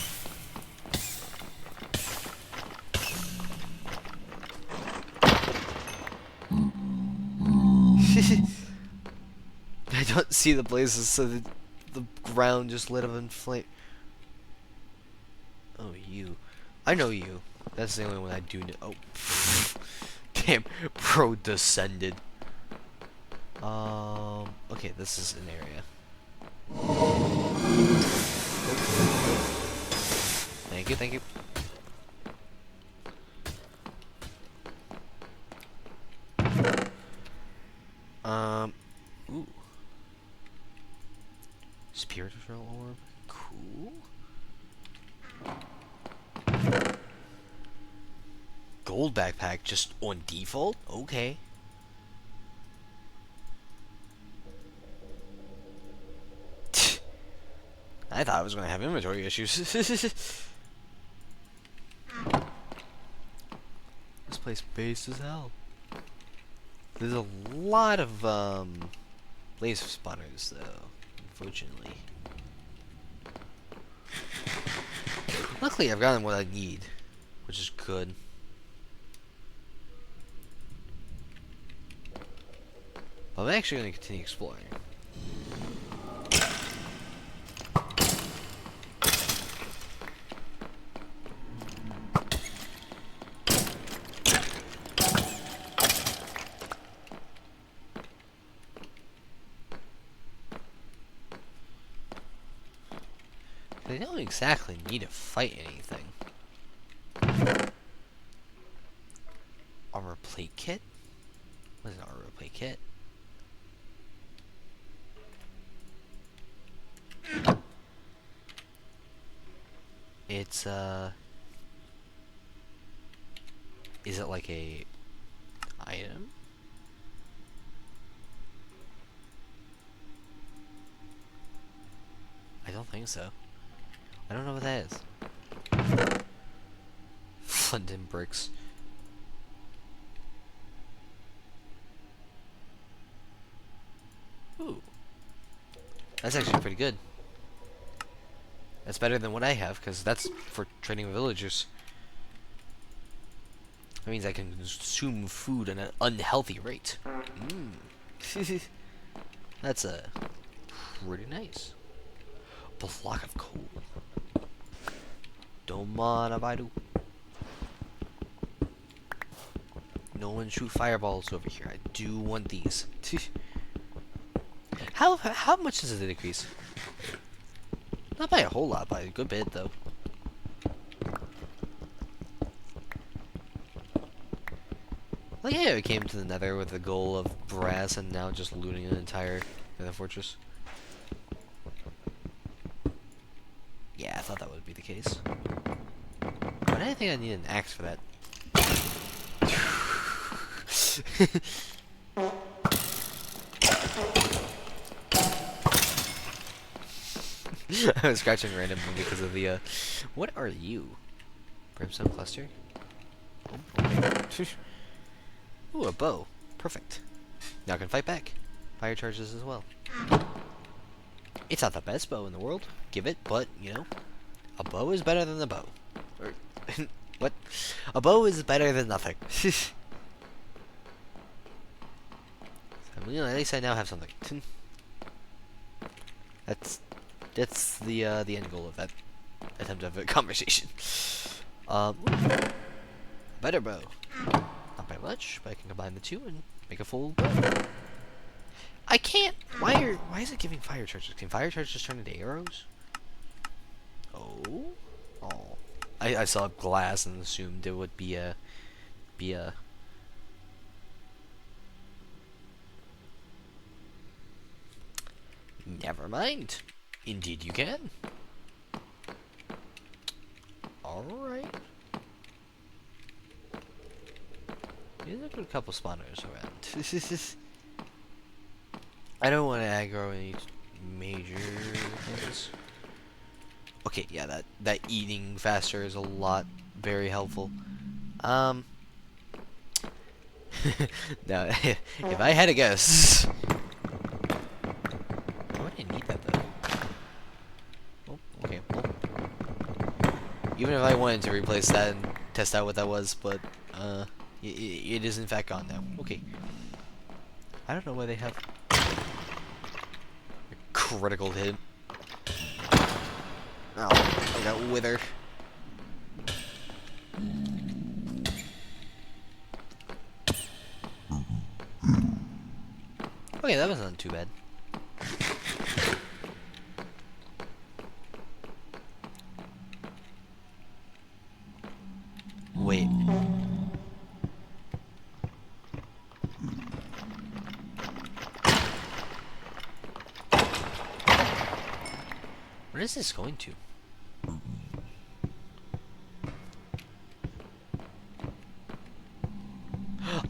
I don't see the blazes, so the ground just lit up in flame. Oh, you. I know you. That's the only one I do know. Oh. Damn. Bro descended. Okay, this is an area. Thank you, thank you. Ooh. Spiritual orb. Cool. Gold backpack just on default? Okay. I thought I was going to have inventory issues. This place based as hell. There's a lot of blaze spawners though, unfortunately. Luckily, I've gotten what I need, which is good. But I'm actually going to continue exploring. I don't exactly need to fight anything. Armor plate kit? What is an armor plate kit? It's, is it like a item? I don't think so. I don't know what that is. London bricks. Ooh. That's actually pretty good. That's better than what I have, because that's for training villagers. That means I can consume food at an unhealthy rate. Mmm. That's pretty nice. Block of coal. Don't mind if I do. No one shoot fireballs over here. I do want these. How much does it decrease? Not by a whole lot, by a good bit though. Like, yeah, I came to the nether with the goal of brass and now just looting an entire nether fortress. Yeah, I thought that would be the case. But I didn't think I need an axe for that. I was scratching randomly because of the, what are you? Brimstone cluster? Oh, okay. Ooh, a bow. Perfect. Now I can fight back. Fire charges as well. It's not the best bow in the world, give it, but, you know, a bow is better than a bow. Or, what? A bow is better than nothing. So, you know, at least I now have something. That's the end goal of that attempt of a conversation. Better bow. Not by much, but I can combine the two and make a full bow. I can't. Why is it giving fire charges? Can fire charges turn into arrows? Oh. I saw glass and assumed it would be a Never mind. Indeed you can. Alright. There's a good couple spawners around. I don't want to aggro any major things. Okay, yeah, that eating faster is a lot very helpful. Now, if I had a guess, why would I need that though? Oh, okay. Well, even if I wanted to replace that and test out what that was, but it is in fact gone now. Okay. I don't know why they have a critical hit. Oh, I got withered. Okay, that wasn't too bad. Wait. What is this going to?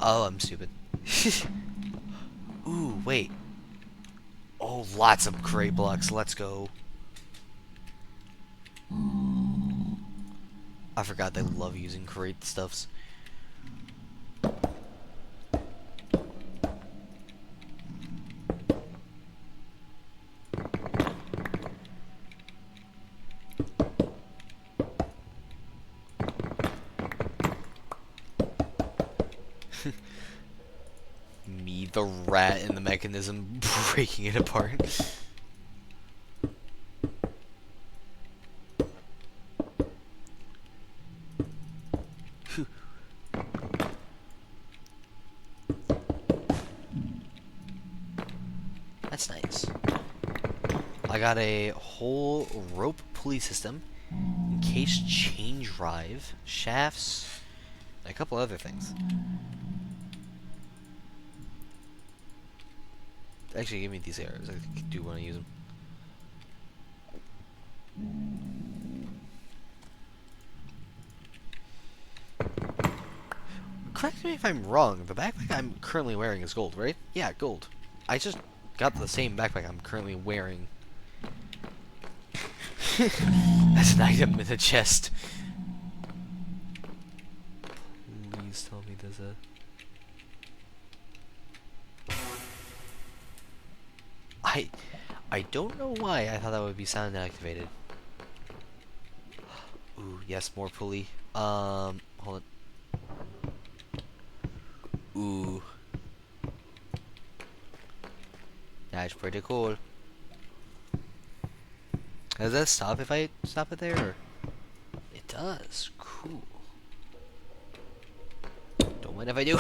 Oh, I'm stupid. Ooh, wait. Oh, lots of crate blocks. Let's go. I forgot they love using crate stuffs. Me, the rat, and the mechanism breaking it apart. That's nice. I got a whole rope pulley system, encased chain drive, shafts, and a couple other things. Actually, give me these arrows. I do want to use them. Correct me if I'm wrong. The backpack I'm currently wearing is gold, right? Yeah, gold. I just got the same backpack I'm currently wearing. That's an item in the chest. Please tell me there's a... I don't know why I thought that would be sound activated. Ooh, yes, more pulley. Hold on. Ooh. That's pretty cool. Does that stop if I stop it there? Or? It does. Cool. Don't mind if I do.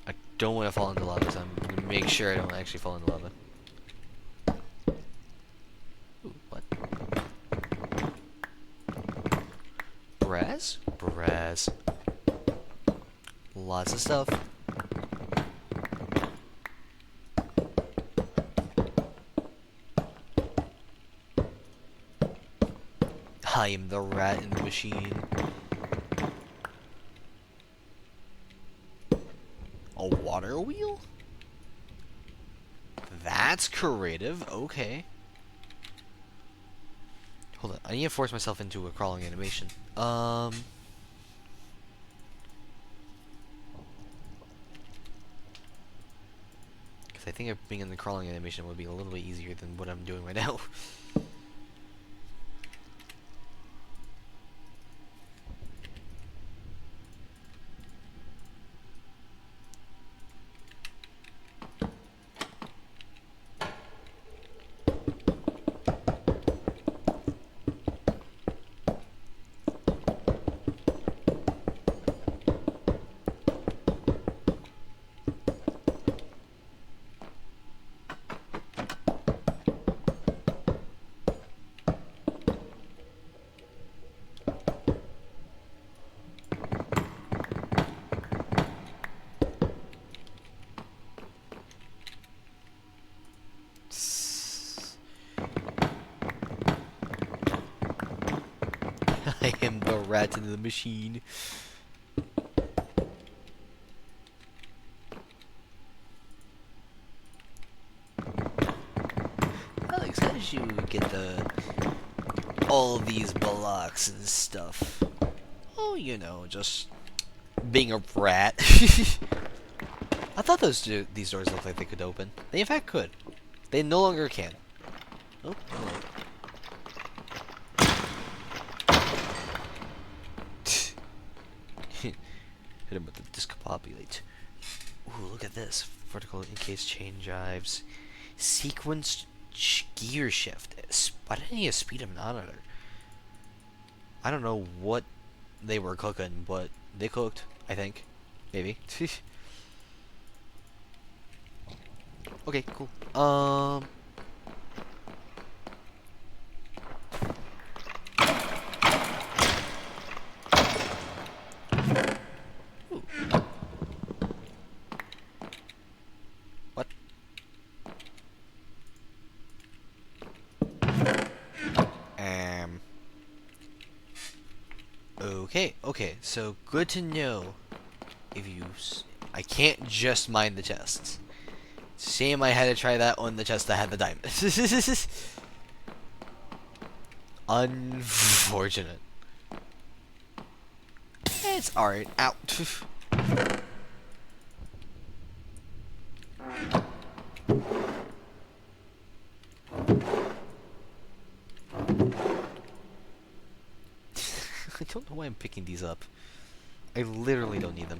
I don't want to fall into lava, so I'm going to make sure I don't actually fall into lava. Ooh, what? Brass? Brass. Lots of stuff. I am the rat in the machine. A water wheel? That's creative. Okay. Hold on. I need to force myself into a crawling animation. Because I think being in the crawling animation would be a little bit easier than what I'm doing right now. I am the rat in the machine. Alex, how did you get all these blocks and stuff? Oh, you know, just being a rat. I thought these doors looked like they could open. They in fact could. They no longer can. Oh, hello. Hit him with the discombobulate. Ooh, look at this. Vertical encased chain drives. Sequenced gear shift. Why did I need a speed monitor? I don't know what they were cooking, but they cooked, I think. Maybe. Okay, cool. Ooh. What? Okay, so good to know. If you... I can't just mine the chests. Shame I had to try that on the chest that had the diamond. Unfortunate. It's alright. Out. I don't know why I'm picking these up. I literally don't need them.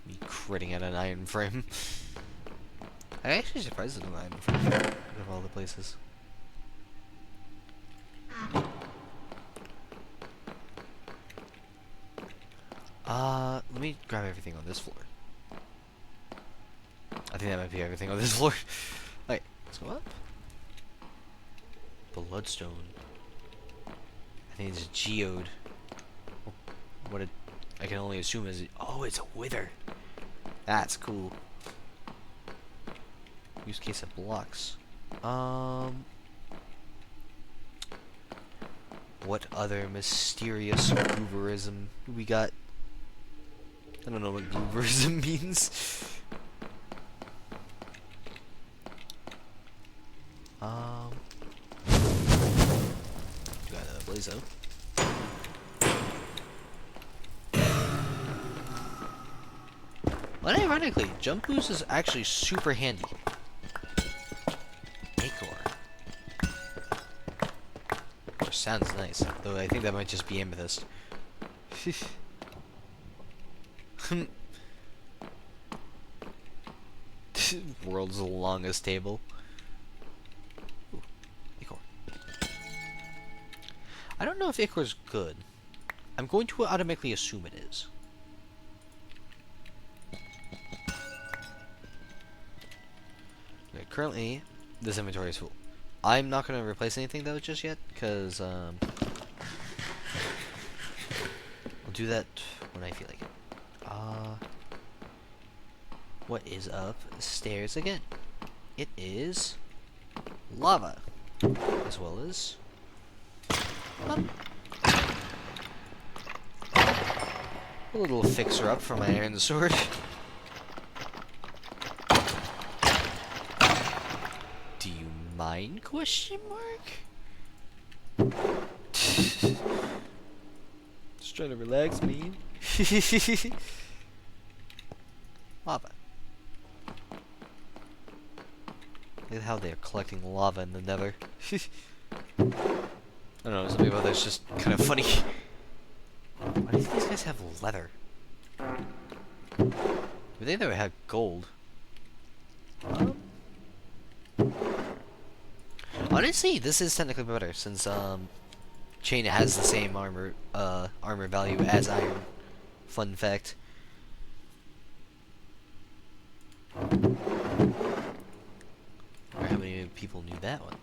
Me critting at an iron frame. I'm actually surprised at an iron frame of all the places. Let me grab everything on this floor. I think that might be everything on this floor. Alright, let's go up. Bloodstone. I think it's a geode. What it, I can only assume is... Oh, it's a wither. That's cool. Use case of blocks. What other mysterious gooberism we got? I don't know what gooberism means. Got a blazo. Unironically, jump boost is actually super handy. Acor. Which sounds nice, though I think that might just be amethyst. World's longest table. Ooh, Acor. I don't know if Acor's good. I'm going to automatically assume it is. Okay, currently, this inventory is full. I'm not going to replace anything though just yet, because I'll do that when I feel like it. What is upstairs again? It is lava, as well as a little fixer up for my iron sword. Do you mind? Question mark. Just trying to relax me. Lava. Look at how they're collecting lava in the nether. I don't know, something about that's just kind of funny. Why do these guys have leather? But they never had gold. Honestly, this is technically better since chain has the same armor value as iron. Fun fact. Or how many people knew that one?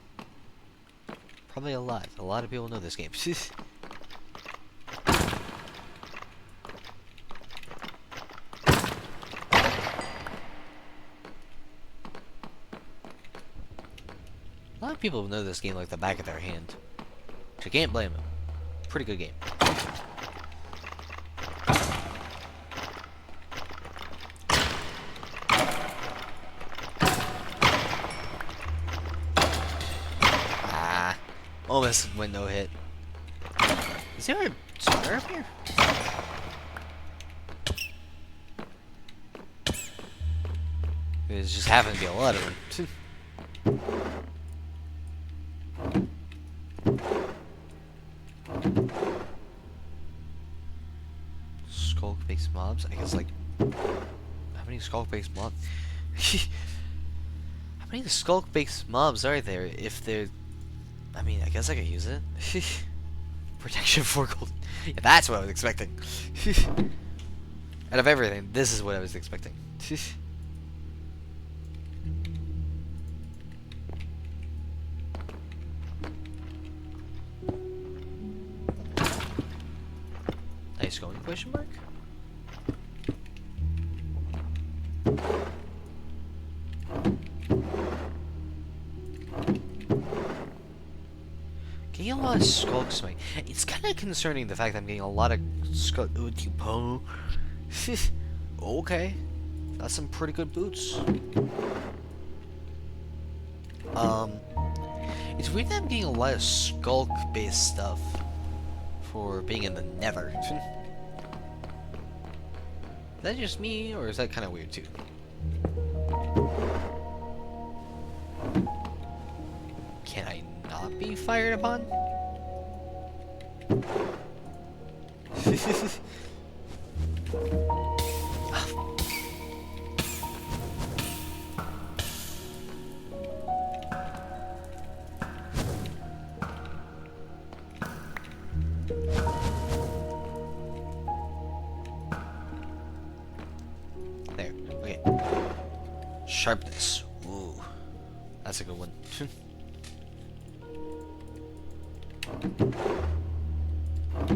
Probably a lot. A lot of people know this game. A lot of people know this game like the back of their hand. So you can't blame them. Pretty good game. Almost went no hit. Is there a spawner up here? There just happen to be a lot of them. Skulk-based mobs? I guess, like... How many skulk-based mobs? How many skulk-based mobs are there if they're... I mean, I guess I could use it. Protection 4 gold. Yeah, that's what I was expecting. Out of everything, this is what I was expecting. Nice going, question mark? Getting a lot of skulk smite. It's kind of concerning the fact that I'm getting a lot of skulk. Okay, that's some pretty good boots. It's weird that I'm getting a lot of skulk-based stuff for being in the nether. Is that just me, or is that kind of weird too? Can I fired upon? There. Okay. Sharpness. Ooh. That's a good one.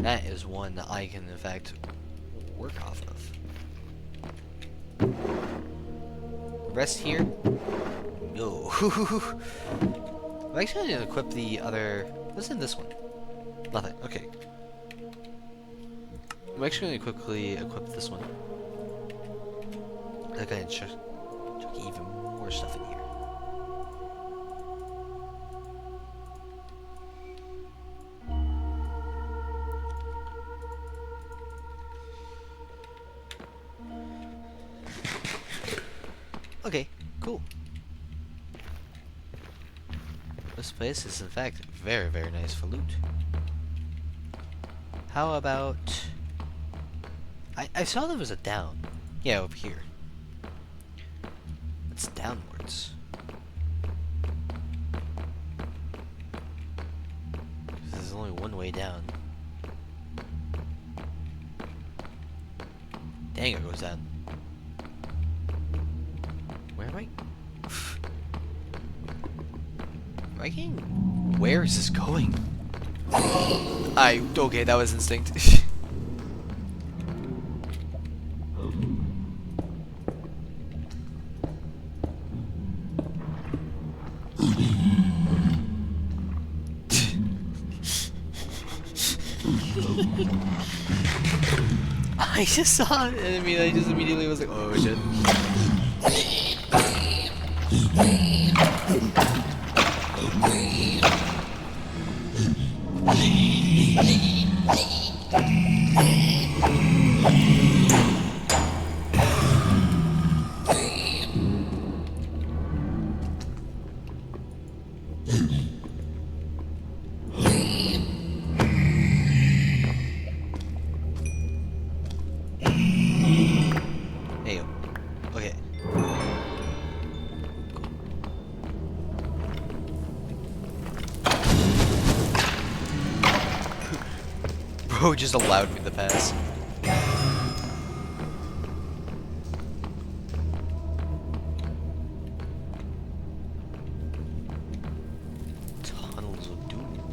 That is one that I can, in fact, work off of. Rest here. No. I'm actually going to equip the other... What's in this one? Nothing. Okay. I'm actually going to quickly equip this one. I'm going to chuck even more stuff in here. Okay, cool. This place is in fact very, very nice for loot. How about... I saw there was a down. Yeah, over here. It's downwards. There's only one way down. Dang, it goes down. Where am I? Am I getting... Where is this going? Okay, that was instinct. I just saw an enemy and I just immediately was like, oh shit. Hey, okay. Bro just allowed me to pass. Tunnels of doom.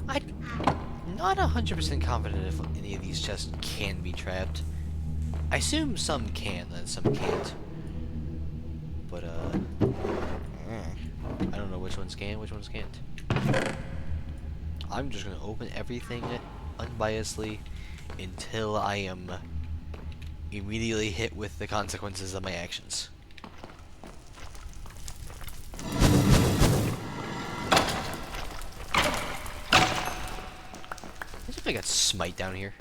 I'm not 100% confident if any of these chests can be trapped. I assume some can and some can't. But, I don't know which ones can, which ones can't. I'm just gonna open everything unbiasedly until I am immediately hit with the consequences of my actions. Imagine if I got smite down here.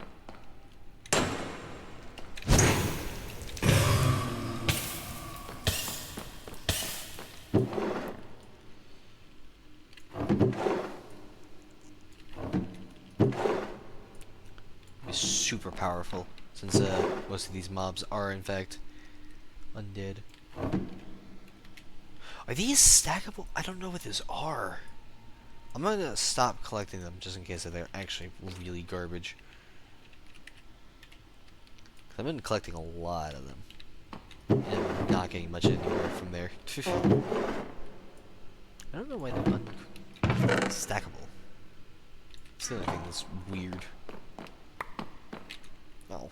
Super powerful, since most of these mobs are in fact undead. Are these stackable? I don't know what these are. I'm gonna stop collecting them just in case that they're actually really garbage. I've been collecting a lot of them and not getting much anywhere from there. I don't know why they're unstackable. It's the only thing that's weird. Oh.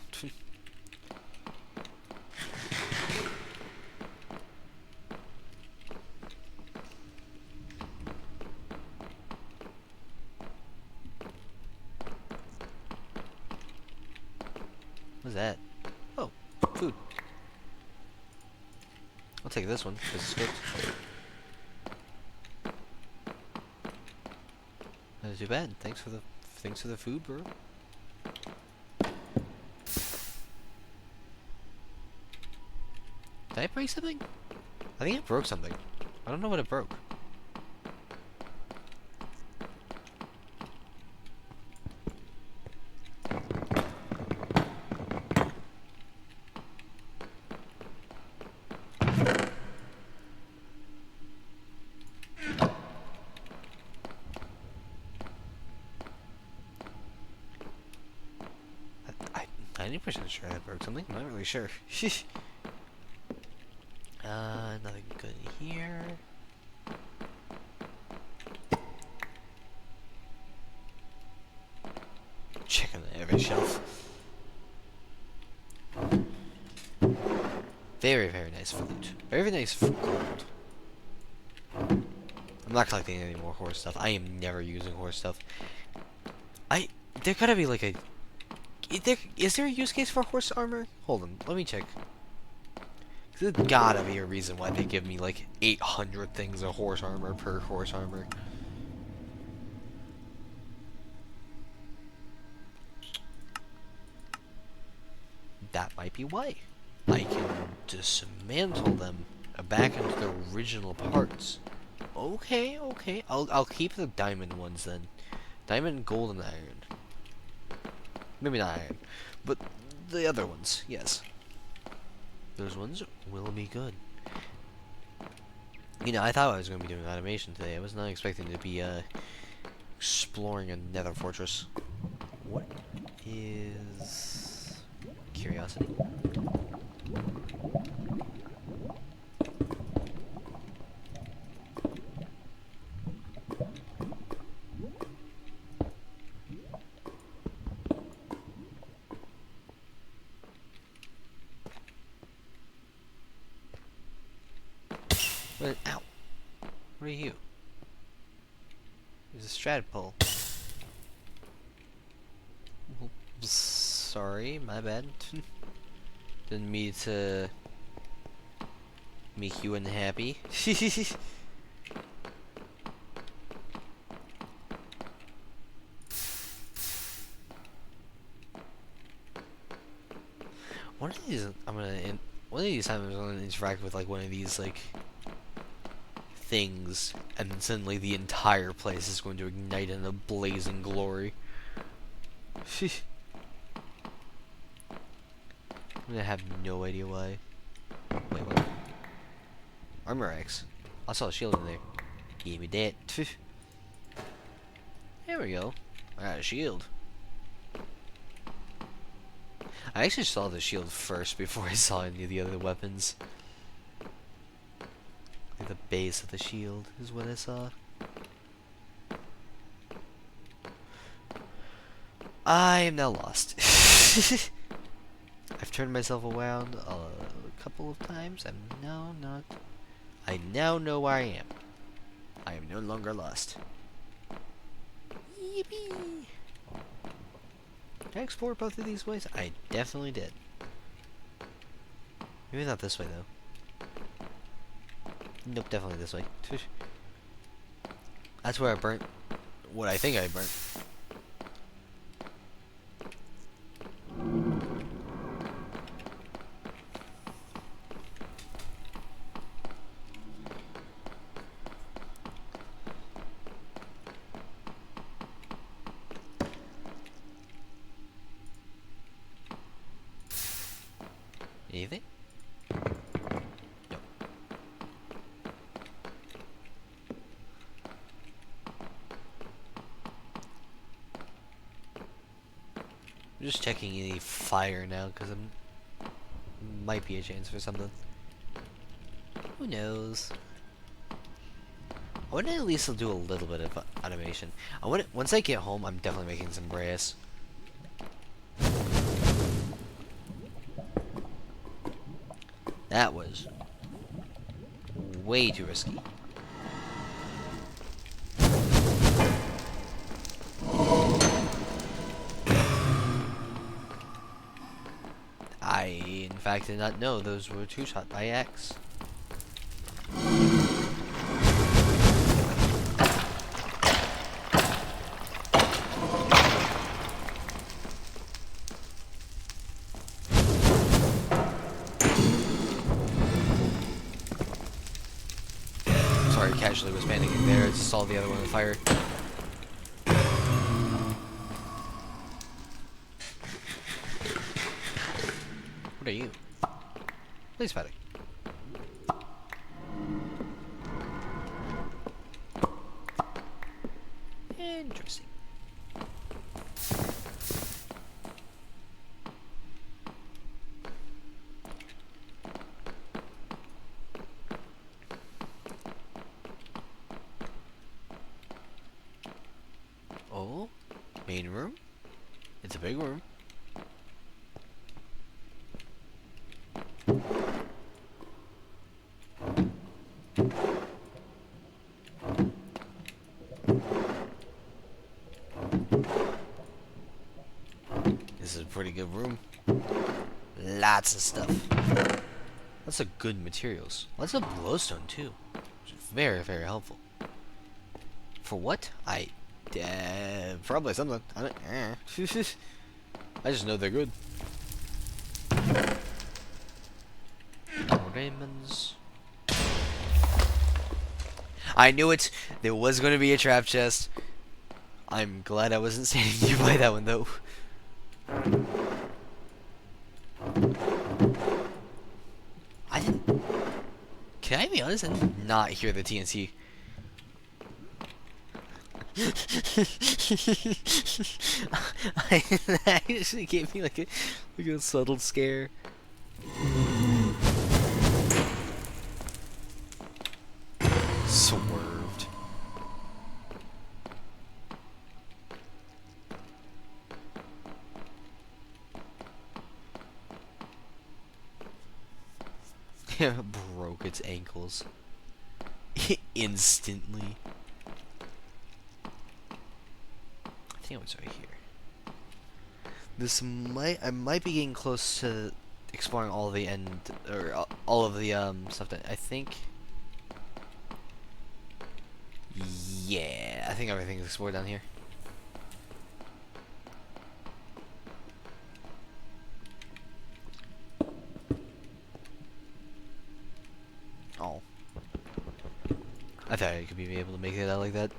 What's that? Oh, food. I'll take this one because it's cooked. Not too bad. Thanks for the food, bro. Did I break something? I think it broke something. I don't know what it broke. 90% sure that broke something. I'm not really sure. Nothing good here. Check on every shelf. Very, very nice for loot. Very, very nice for gold. I'm not collecting any more horse stuff. I am never using horse stuff. There gotta be like a... Is there a use case for horse armor? Hold on, let me check. There's gotta be a reason why they give me like 800 things of horse armor per horse armor. That might be why. I can dismantle them back into their original parts. Okay, okay. I'll keep the diamond ones then. Diamond, gold, and iron. Maybe not iron, but the other ones, yes. Those ones will be good. You know, I thought I was going to be doing automation today. I was not expecting to be exploring a nether fortress. What is curiosity? What? Ow! What are you? There's a strat pole. Sorry, my bad. Didn't mean to make you unhappy. One of these, one of these times I'm gonna interact with like one of these like things, and then suddenly the entire place is going to ignite in a blazing glory. I'm gonna have no idea why. Wait, what? Armor X. I saw a shield in there. Give me that. There we go. I got a shield. I actually saw the shield first before I saw any of the other weapons. Like the base of the shield is what I saw. I am now lost. I've turned myself around a couple of times. I now know where I am. I am no longer lost. Yippee! Did I explore both of these ways? I definitely did. Maybe not this way, though. Nope, definitely this way. That's where I burnt what I think I burnt. Anything? Nope. I'm just checking any fire now, because might be a chance for something. Who knows? I want to at least do a little bit of automation. Once I get home, I'm definitely making some brass. That was way too risky. I, in fact, did not know those were two-shot by X. Sorry, casually was panicking there. I just saw the other one on fire. What are you? Please fighting. Interesting. Main room? It's a big room. This is a pretty good room. Lots of stuff. Lots of good materials. Lots of glowstone too. Which is very, very helpful. For what? Probably something. I don't. I just know they're good. Diamonds. I knew it. There was going to be a trap chest. I'm glad I wasn't standing nearby that one though. I didn't. Can I be honest? I did not hear the TNT. That actually gave me like a subtle scare. Swerved. Broke its ankles. Instantly. I think it was right here. I might be getting close to exploring all of the all of the stuff that I think. Yeah, I think everything's explored down here. Oh. I thought I could be able to make it out like that.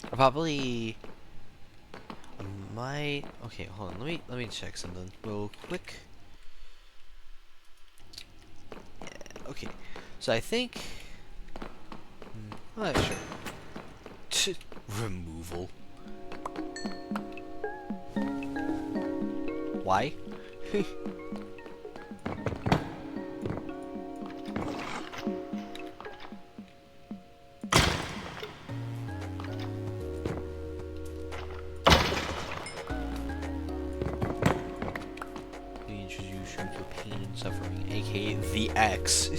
I probably might. Okay, hold on. Let me check something real quick. Yeah. Okay. So I think. Alright, sure. Removal. Why? We introduce you to pain and suffering, aka the X.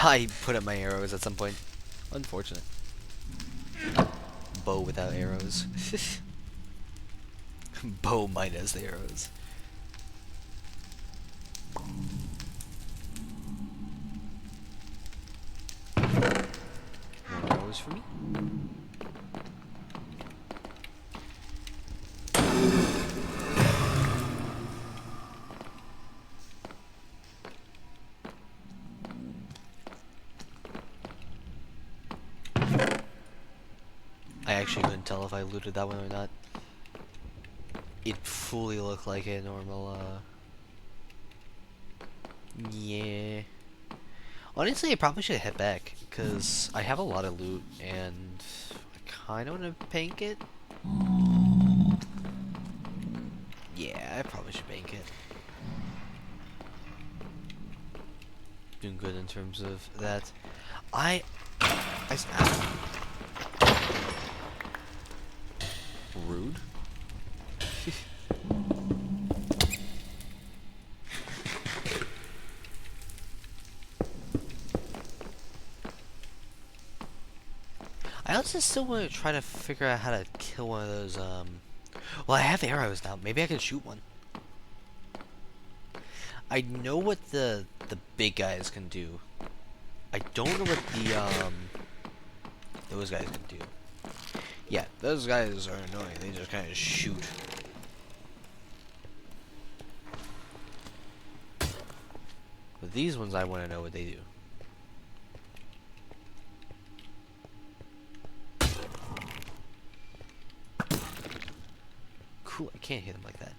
I put up my arrows at some point. Unfortunate. Bow without arrows. Bow minus the arrows. More arrows for me. I actually couldn't tell if I looted that one or not. It fully looked like a normal, yeah. Honestly, I probably should head back, because I have a lot of loot, and I kind of want to bank it. Yeah, I probably should bank it. Doing good in terms of that. Rude. I also still want to try to figure out how to kill one of those, well, I have arrows now. Maybe I can shoot one. I know what the big guys can do. I don't know what those guys can do. Yeah, those guys are annoying. They just kind of shoot. these ones I want to know what they do. Cool, I can't hit them like that.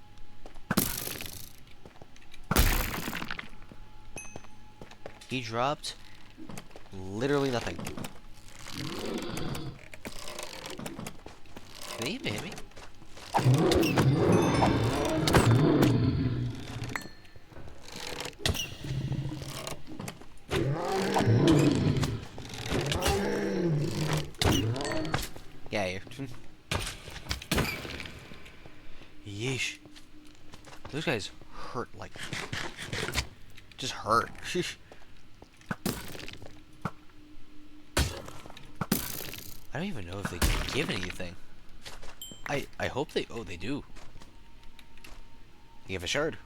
He dropped literally nothing. Can they even hit me? Yeah, here. Yeesh. Those guys hurt like... just hurt. I don't even know if they can give anything. I hope they... oh, they do. They give a shard.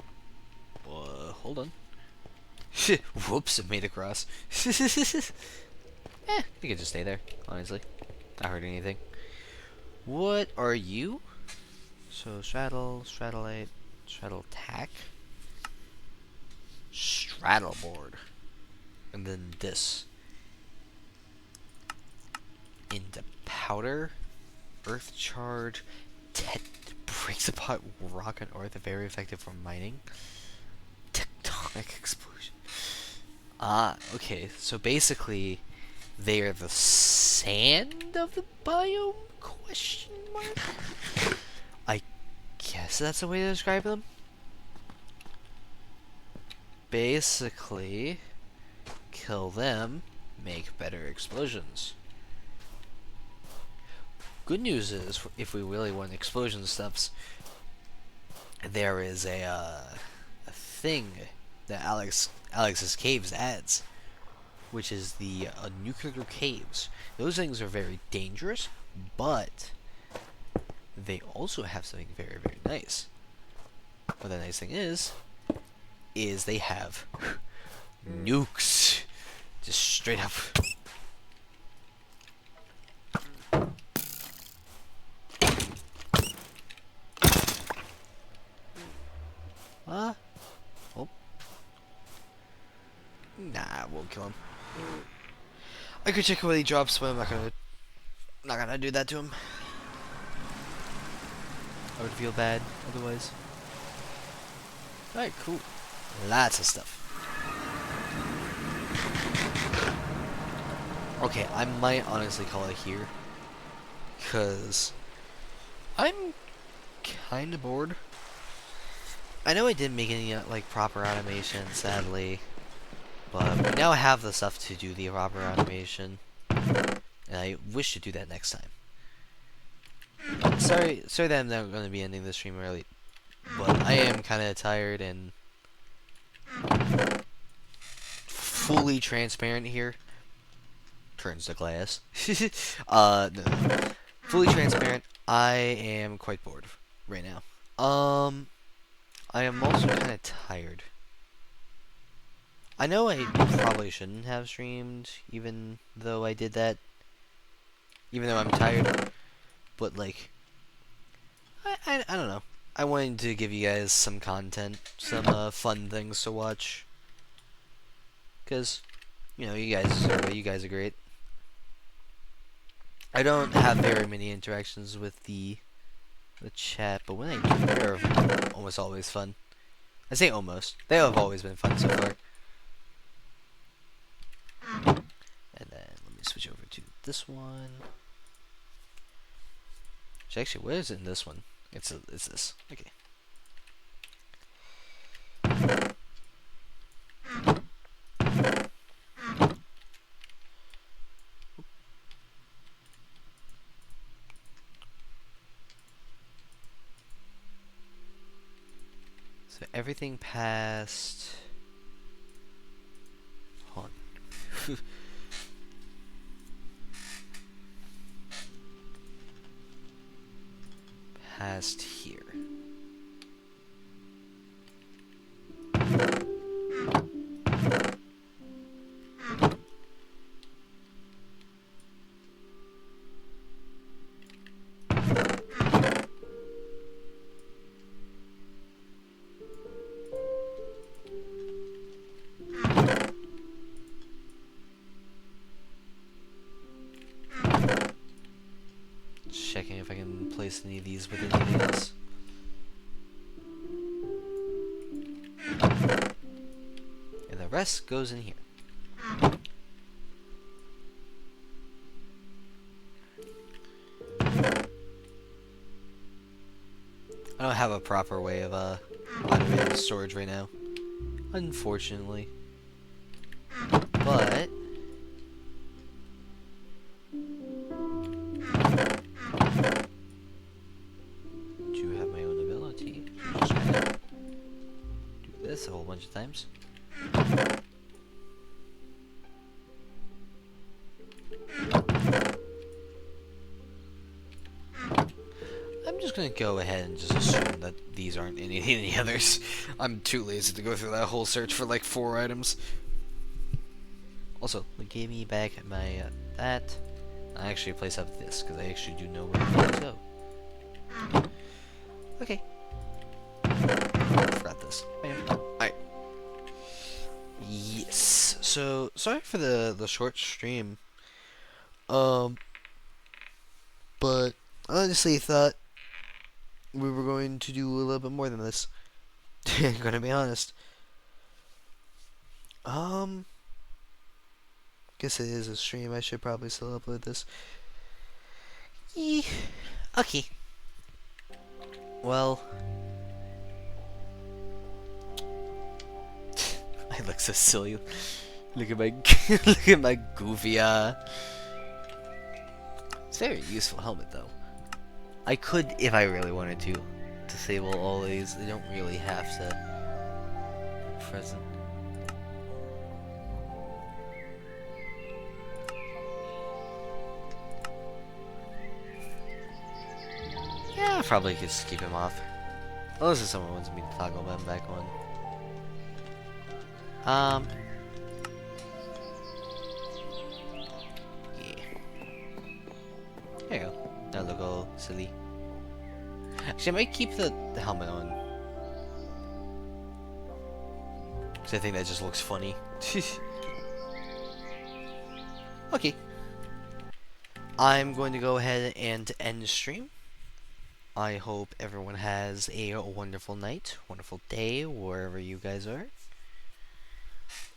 Hold on. Whoops, it made it cross. You could just stay there, honestly. Not hurt anything. What are you? So, straddle, straddleite, straddle tack, straddle board, and then this. Into powder, earth charge, breaks apart rock and earth, very effective for mining. Tectonic explosion. Ah, okay. So basically, they are the sand of the biome? Question mark. I guess that's a way to describe them. Basically, kill them, make better explosions. Good news is, if we really want explosion stuffs, there is a thing that Alex's Caves adds, which is the nuclear caves. Those things are very dangerous, but they also have something very, very nice. What the nice thing is they have nukes. Just straight up. Oh. Nah, I won't kill him. I could check what he drops, but I'm not gonna do that to him. I would feel bad otherwise. Alright, cool. Lots of stuff. Okay, I might honestly call it here, because I'm kind of bored. I know I didn't make any like proper animation, sadly, but we now have the stuff to do the proper animation, and I wish to do that next time. Sorry that I'm not going to be ending the stream early, but I am kind of tired and fully transparent here. Turns to glass. No. Fully transparent. I am quite bored right now. I am also kind of tired. I know I probably shouldn't have streamed, even though I did that. Even though I'm tired. But, like, I don't know. I wanted to give you guys some content, some fun things to watch. Because, you know, you guys are great. I don't have very many interactions with the chat, but when I do, they're almost always fun. I say almost. They have always been fun so far. And then let me switch over to this one. Actually, where is it in this one? It's this. Okay. So everything past... hold on. Past here. place any of these with anything else. And the rest goes in here. I don't have a proper way of automating storage right now, unfortunately. But do have my own ability. Just gonna do this a whole bunch of times. I'm just gonna go ahead and just assume that these aren't any others. I'm too lazy to go through that whole search for like 4 items. Also, give me back my that. I actually place up this because I actually do know where to go. Okay. Forgot this. Alright. Yes. So sorry for the short stream. But I honestly thought we were going to do a little bit more than this. Gonna be honest. Guess it is a stream. I should probably still upload this. Okay. Well, I look so silly. Look at my look at my goofy. It's a very useful helmet though. I could, if I really wanted to, disable all these. I don't really have to. Present. Yeah, I probably could just keep him off. Unless if someone wants me to toggle them back on. Yeah. There you go. That look all silly. Actually, I might keep the helmet on. Because I think that just looks funny. Okay. I'm going to go ahead and end the stream. I hope everyone has a wonderful night, wonderful day, wherever you guys are.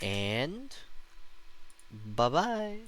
And bye-bye.